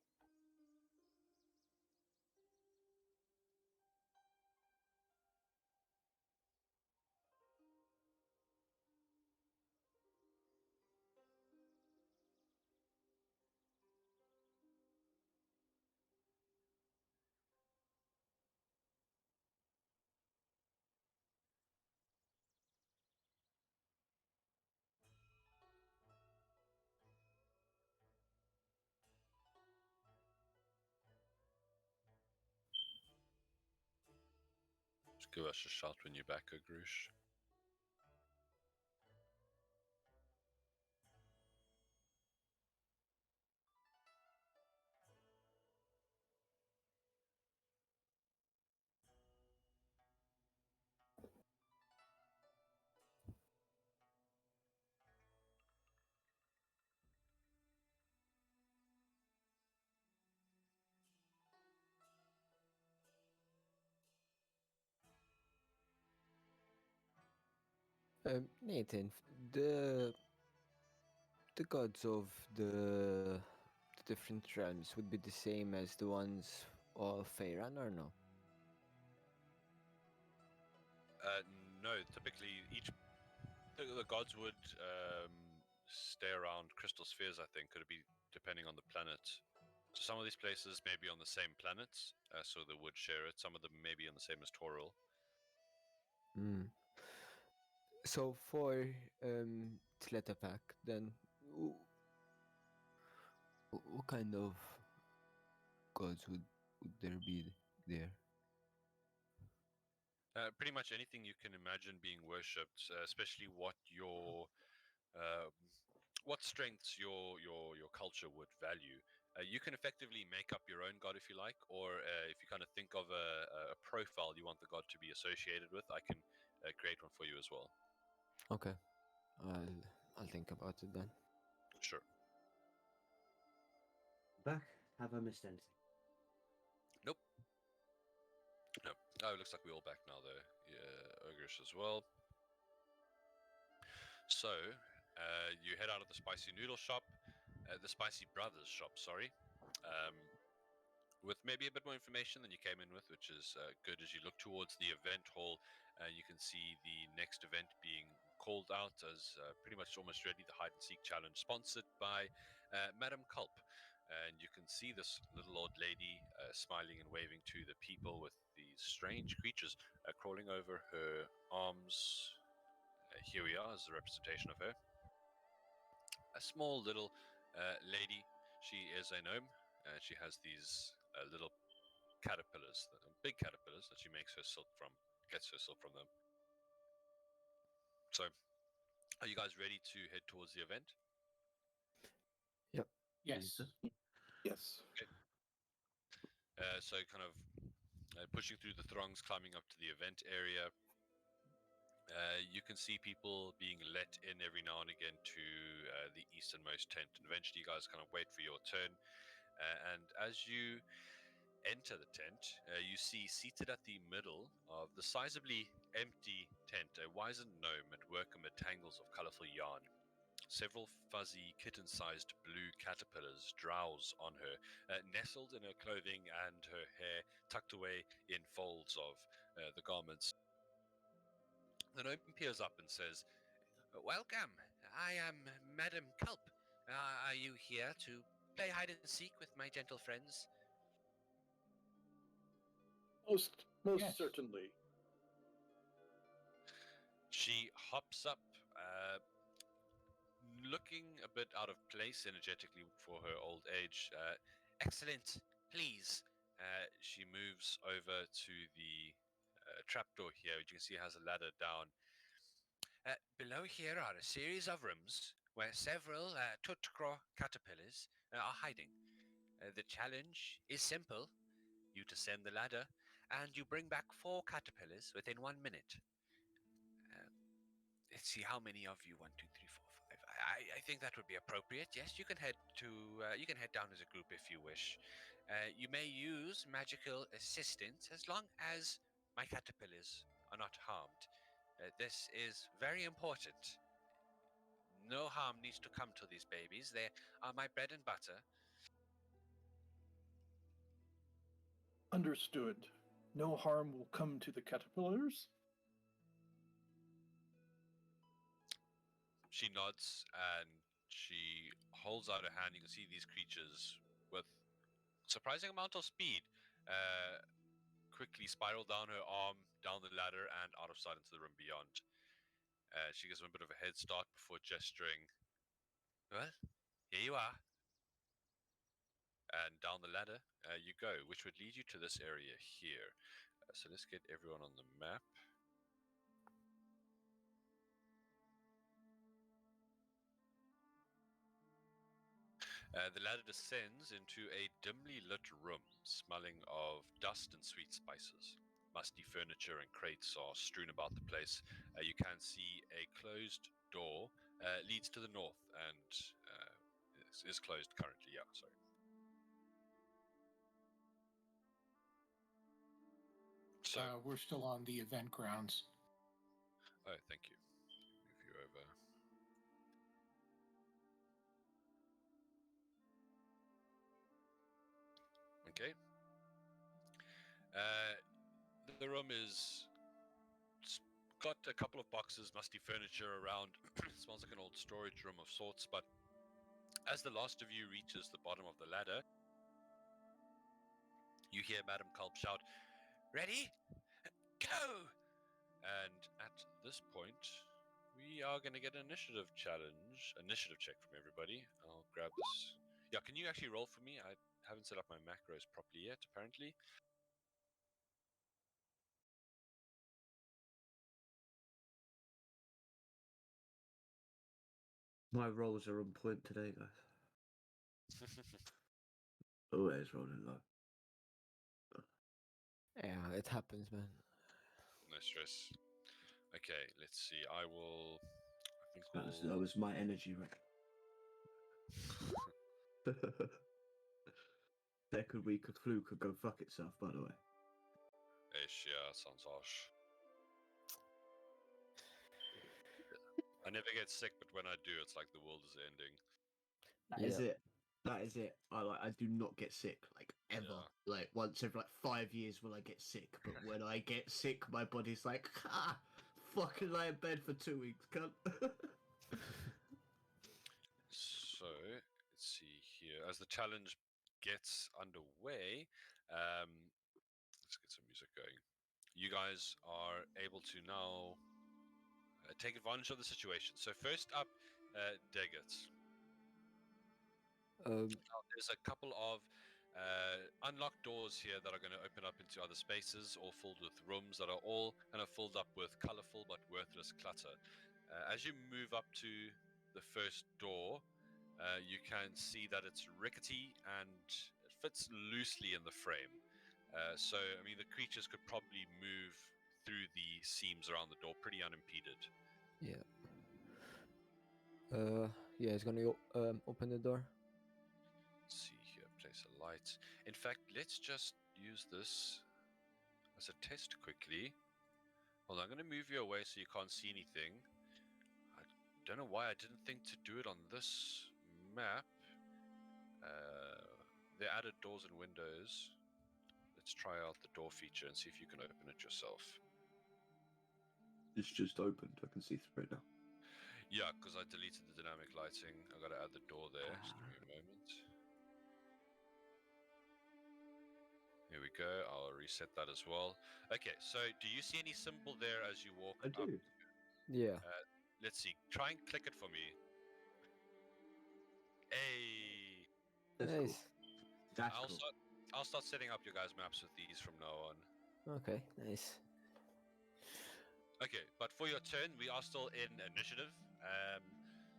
Just give us a shout when you're back, Ogrush. Nathan, the gods of the different realms would be the same as the ones of Feyran, or no? No, typically the gods would stay around crystal spheres. I think could it be depending on the planet. So some of these places may be on the same planets, so they would share it. Some of them may be on the same as Toril. Mm. So for Tletapak, then what kind of gods would there be there? Pretty much anything you can imagine being worshipped, especially what strengths your culture would value. You can effectively make up your own god if you like, or if you kind of think of a profile you want the god to be associated with, I can create one for you as well. Okay, I'll think about it then. Sure. Back? Have I missed anything? Nope. No. Oh, it looks like we're all back now, though. Yeah, Ogrish as well. So, you head out of the Spicy Noodle shop, the Spicy Brothers shop, sorry, with maybe a bit more information than you came in with, which is good. As you look towards the event hall, you can see the next event being called out as pretty much almost ready, the hide and seek challenge, sponsored by Madam Culp. And you can see this little old lady smiling and waving to the people with these strange creatures crawling over her arms. Here we are as a representation of her. A small little lady. She is a gnome. She has these little caterpillars, big caterpillars that she makes her silk from, gets her silk from them. So, are you guys ready to head towards the event? Yes. Yes. So, kind of pushing through the throngs, climbing up to the event area. You can see people being let in every now and again to the easternmost tent. And eventually, you guys kind of wait for your turn. And as you enter the tent, you see seated at the middle of the sizably empty tent a wizened gnome at work amid tangles of colorful yarn. Several fuzzy, kitten-sized blue caterpillars drowse on her, nestled in her clothing and her hair tucked away in folds of the garments. The gnome peers up and says, "Welcome. I am Madam Culp. Are you here to play hide and seek with my gentle friends?" Most Yes. certainly. She hops up, looking a bit out of place energetically for her old age. Excellent, please. She moves over to the trapdoor here, which you can see has a ladder down. Below here are a series of rooms where several Tutcraw caterpillars are hiding. The challenge is simple. You descend the ladder, and you bring back 4 caterpillars within 1 minute. Let's see how many of you. 1, 2, 3, 4, 5. I think that would be appropriate. Yes, you can head down as a group if you wish. You may use magical assistance as long as my caterpillars are not harmed. This is very important. No harm needs to come to these babies. They are my bread and butter. Understood. No harm will come to the caterpillars. She nods and she holds out her hand. You can see these creatures with surprising amount of speed quickly spiral down her arm, down the ladder, and out of sight into the room beyond. She gives them a bit of a head start before gesturing. Well, here you are. And down the ladder you go, which would lead you to this area here. So let's get everyone on the map. The ladder descends into a dimly lit room, smelling of dust and sweet spices. Musty furniture and crates are strewn about the place. You can see a closed door leads to the north and is closed currently. Yeah, sorry. So, We're still on the event grounds. oh, thank you. Move you over. Okay. The room is got a couple of boxes, musty furniture around. Smells like an old storage room of sorts, but as the last of you reaches the bottom of the ladder, you hear Madam Culp shout, "Ready? Go!" And at this point, we are going to get an initiative check from everybody. I'll grab this. Yeah, can you actually roll for me? I haven't set up my macros properly yet, apparently. My rolls are on point today, guys. Always rolling low. Yeah, it happens, man. No stress. Okay, let's see. I think That was my energy, right? Second week of flu could go fuck itself, by the way. Ish, yeah, sounds harsh. I never get sick, but when I do, it's like the world is ending. That is it. That is it. I do not get sick like ever. Yeah. Like once every 5 years will I get sick, but when I get sick, my body's like, fucking lie in bed for 2 weeks, cunt. So let's see here. As the challenge gets underway, let's get some music going. You guys are able to now take advantage of the situation. So first up, Daggett. Now, there's a couple of unlocked doors here that are going to open up into other spaces, all filled with rooms that are all kind of filled up with colorful but worthless clutter. As you move up to the first door, you can see that it's rickety and it fits loosely in the frame. So, I mean, the creatures could probably move through the seams around the door pretty unimpeded. Yeah. Yeah, it's gonna open the door. Let's see here, place a light. In fact, let's just use this as a test quickly. Well, I'm going to move you away so you can't see anything. I don't know why I didn't think to do it on this map. They added doors and windows. Let's try out the door feature and see if you can open it yourself. It's just opened. I can see through it now. Yeah, because I deleted the dynamic lighting. I got to add the door there. Just give me a moment. Here we go. I'll reset that as well. Okay, so do you see any symbol there as you walk I up? do. Yeah. Let's see. Try and click it for me. Hey. That's Nice. cool. That's cool. I'll start setting up your guys' maps with these from now on. Okay, nice. Okay, but for your turn, we are still in initiative.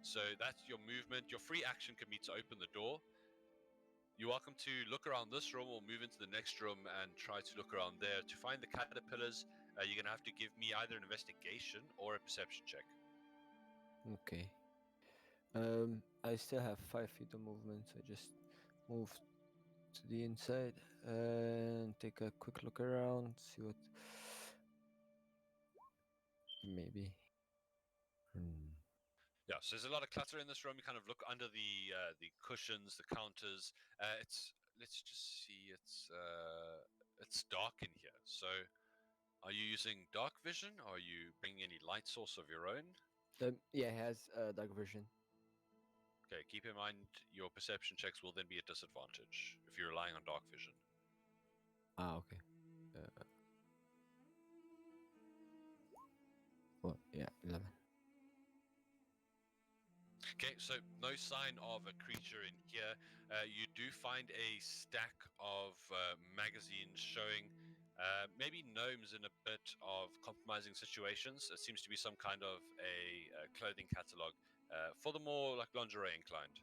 So that's your movement. Your free action can be to open the door. You're welcome to look around this room or move into the next room and try to look around there. To find the caterpillars, you're going to have to give me either an investigation or a perception check. Okay. I still have 5 feet of movement, so I just move to the inside and take a quick look around, see what maybe. Yeah, so there's a lot of clutter in this room. You kind of look under the cushions, the counters. Let's just see. It's dark in here. So, are you using dark vision? Or are you bringing any light source of your own? Yeah, it has dark vision. Okay, keep in mind your perception checks will then be at disadvantage if you're relying on dark vision. Ah, okay. Well, yeah, 11. Okay, so no sign of a creature in here. You do find a stack of magazines showing maybe gnomes in a bit of compromising situations. It seems to be some kind of a clothing catalog for the more like lingerie inclined.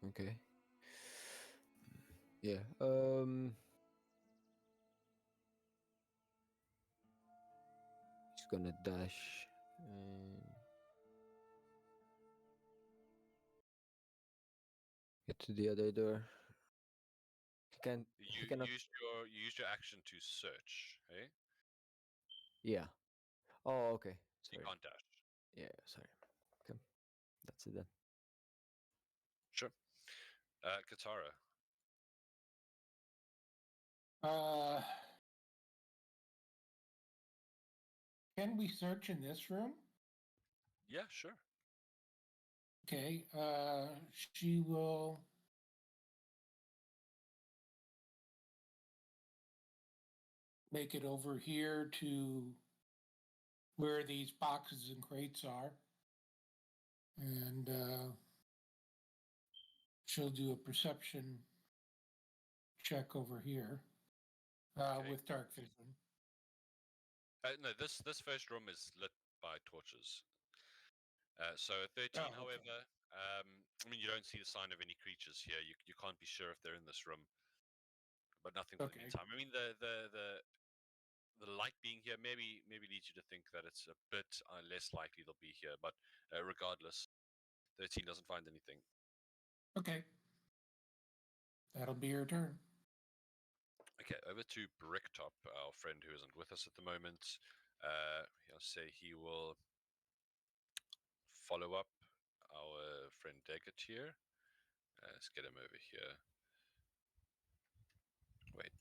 Okay. Yeah. He's gonna dash and get to the other door. He can't. He You cannot. used your action to search, hey? Yeah. Oh, okay. You Sorry. can't dash. Yeah, sorry. Okay. That's it then. Sure. Katara. Can we search in this room? Yeah, sure. Okay. She will make it over here to where these boxes and crates are. And she'll do a perception check over here Okay. with dark vision. No, this first room is lit by torches. So a 13, Oh, okay. however, I mean, you don't see the sign of any creatures here. You can't be sure if they're in this room, but nothing for the Okay. meantime. I mean, the light being here maybe leads you to think that it's a bit less likely they'll be here. But regardless, 13 doesn't find anything. Okay. That'll be your turn. Okay, over to Bricktop, our friend who isn't with us at the moment. He'll say he will follow up our friend Daggett here. Let's get him over here. Wait.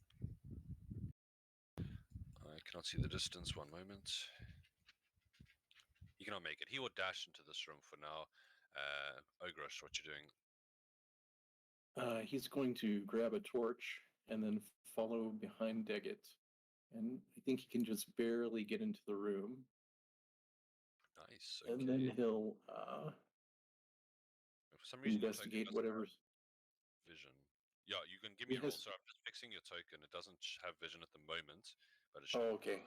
I cannot see the distance. One moment. He cannot make it. He will dash into this room for now. Ogrush, what you doing? He's going to grab a torch and then follow behind Daggett. And I think he can just barely get into the room. Nice. And Okay. then he'll For some reason, your token investigate doesn't whatever's. have vision. Yeah, you can give He me a roll. has- So I'm just fixing your token. It doesn't have vision at the moment, but it should. Oh, okay.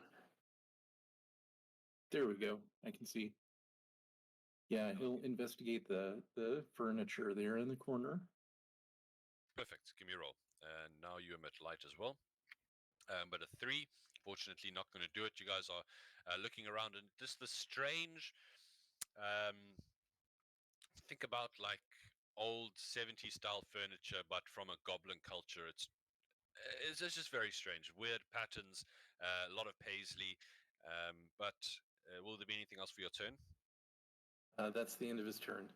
There we go. I can see. Yeah, he'll investigate the furniture there in the corner. Perfect. Give me a roll. And now you emit light as well. But a 3, fortunately, not going to do it. You guys are looking around, and just the strange. Think about like old 70s style furniture, but from a goblin culture. It's just very strange, weird patterns, a lot of paisley. But will there be anything else for your turn? That's the end of his turn.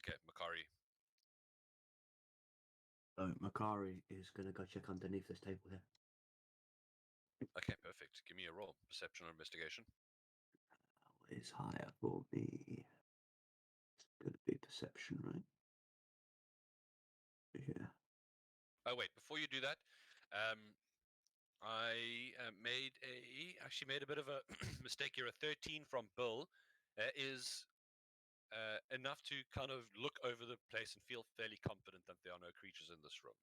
Okay, Makari. So Makari is going to go check underneath this table here. Okay, perfect. Give me a roll. Perception or investigation. That is higher for me. It's going to be perception, right? Yeah. Oh wait, before you do that, I actually made a bit of a mistake here. A 13 from Bill is enough to kind of look over the place and feel fairly confident that there are no creatures in this room.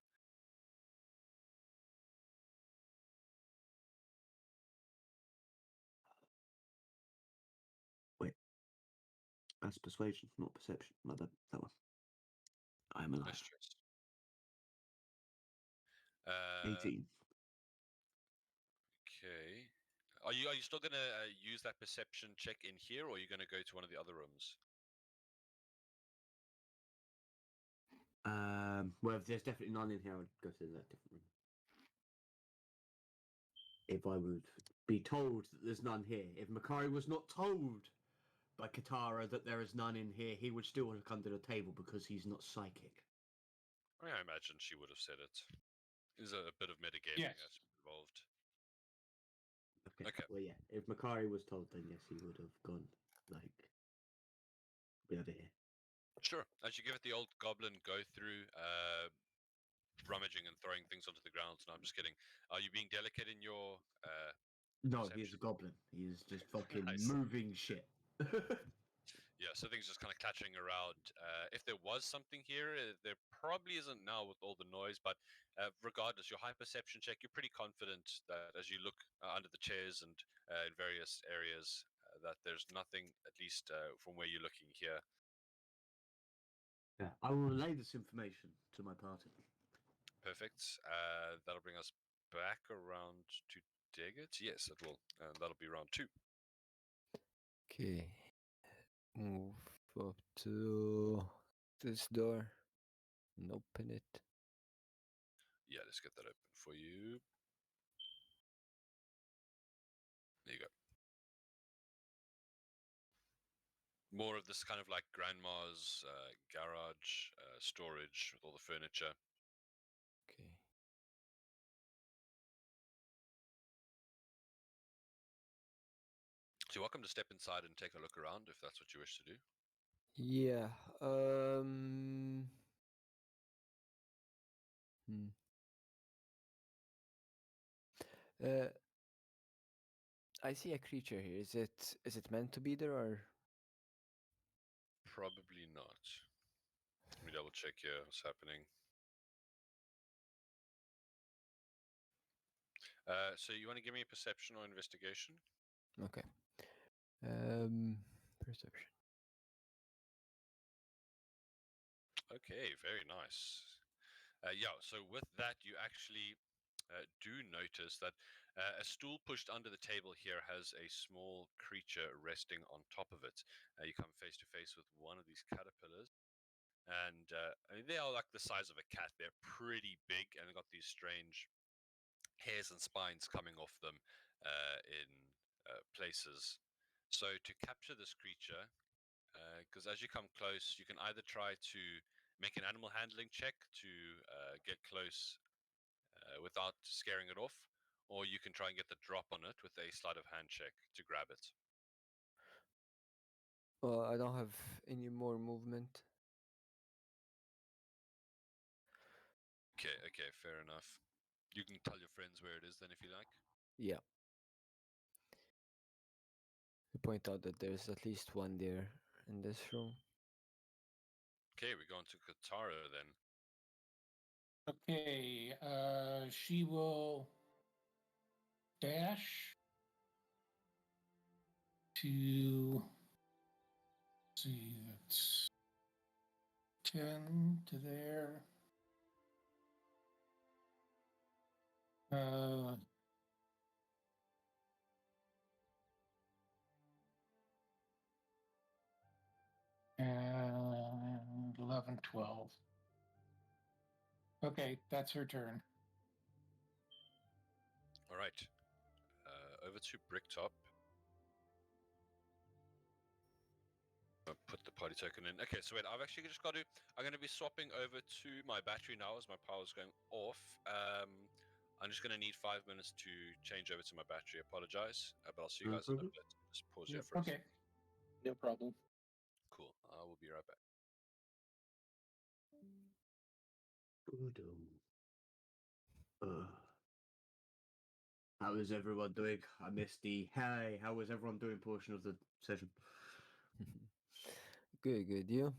That's persuasion, not perception. Like that one. I am alive. No stress. 18. Okay. Are you still gonna use that perception check in here, or are you gonna go to one of the other rooms? Well, if there's definitely none in here, I'd go to that different room. If I would be told that there's none here, if Makari was not told by Katara that there is none in here, he would still have come to the table because he's not psychic. I mean, I imagine she would have said it. There's a bit of metagaming Yes. that's involved. Okay. Okay. Well, yeah. If Makari was told, then yes, he would have gone like be over here. Sure. As you give it the old goblin go through, rummaging and throwing things onto the ground. No, I'm just kidding. Are you being delicate in your No, he is perception? a goblin. He is just fucking Nice. moving shit. Yeah, so things just kind of clattering around. If there was something here, there probably isn't now with all the noise, but regardless, your high perception check, you're pretty confident that as you look under the chairs and in various areas, that there's nothing, at least from where you're looking here. Yeah, I will relay this information to my party. Perfect. That'll bring us back around to Daggett. Yes, it will. That'll be round 2. Okay. Move up to this door and open it. Yeah, let's get that open for you. There you go. More of this kind of like grandma's garage storage with all the furniture. Okay. So you're welcome to step inside and take a look around if that's what you wish to do. Yeah. Uh, I see a creature here. Is it meant to be there or? Probably not. Let me double check here what's happening. So you want to give me a perception or investigation? Okay. Perception. Okay, very nice. Yeah, so with that, you actually do notice that a stool pushed under the table here has a small creature resting on top of it. You come face to face with one of these caterpillars, and I mean, they are like the size of a cat. They're pretty big, and they've got these strange hairs and spines coming off them in places. So to capture this creature, because as you come close, you can either try to make an animal handling check to get close without scaring it off, or you can try and get the drop on it with a sleight of hand check to grab it. Well, I don't have any more movement. Okay, fair enough. You can tell your friends where it is then if you like. Yeah. We point out that there's at least one there in this room. Okay, we're going to Katara then. Okay, she will dash to, see, that's 10 to there. And 11, 12. Okay, that's her turn. All right. Over to Bricktop. I'll put the party token in. Okay, so wait, I've actually just got to... I'm going to be swapping over to my battery now as my power's going off. I'm just going to need 5 minutes to change over to my battery. Apologize, but I'll see you No guys in a problem. bit. Just pause here for a Okay. second. No problem. Cool. I will be right back. How is everyone doing? I missed the hey, how was everyone doing portion of the session. Good, good. You?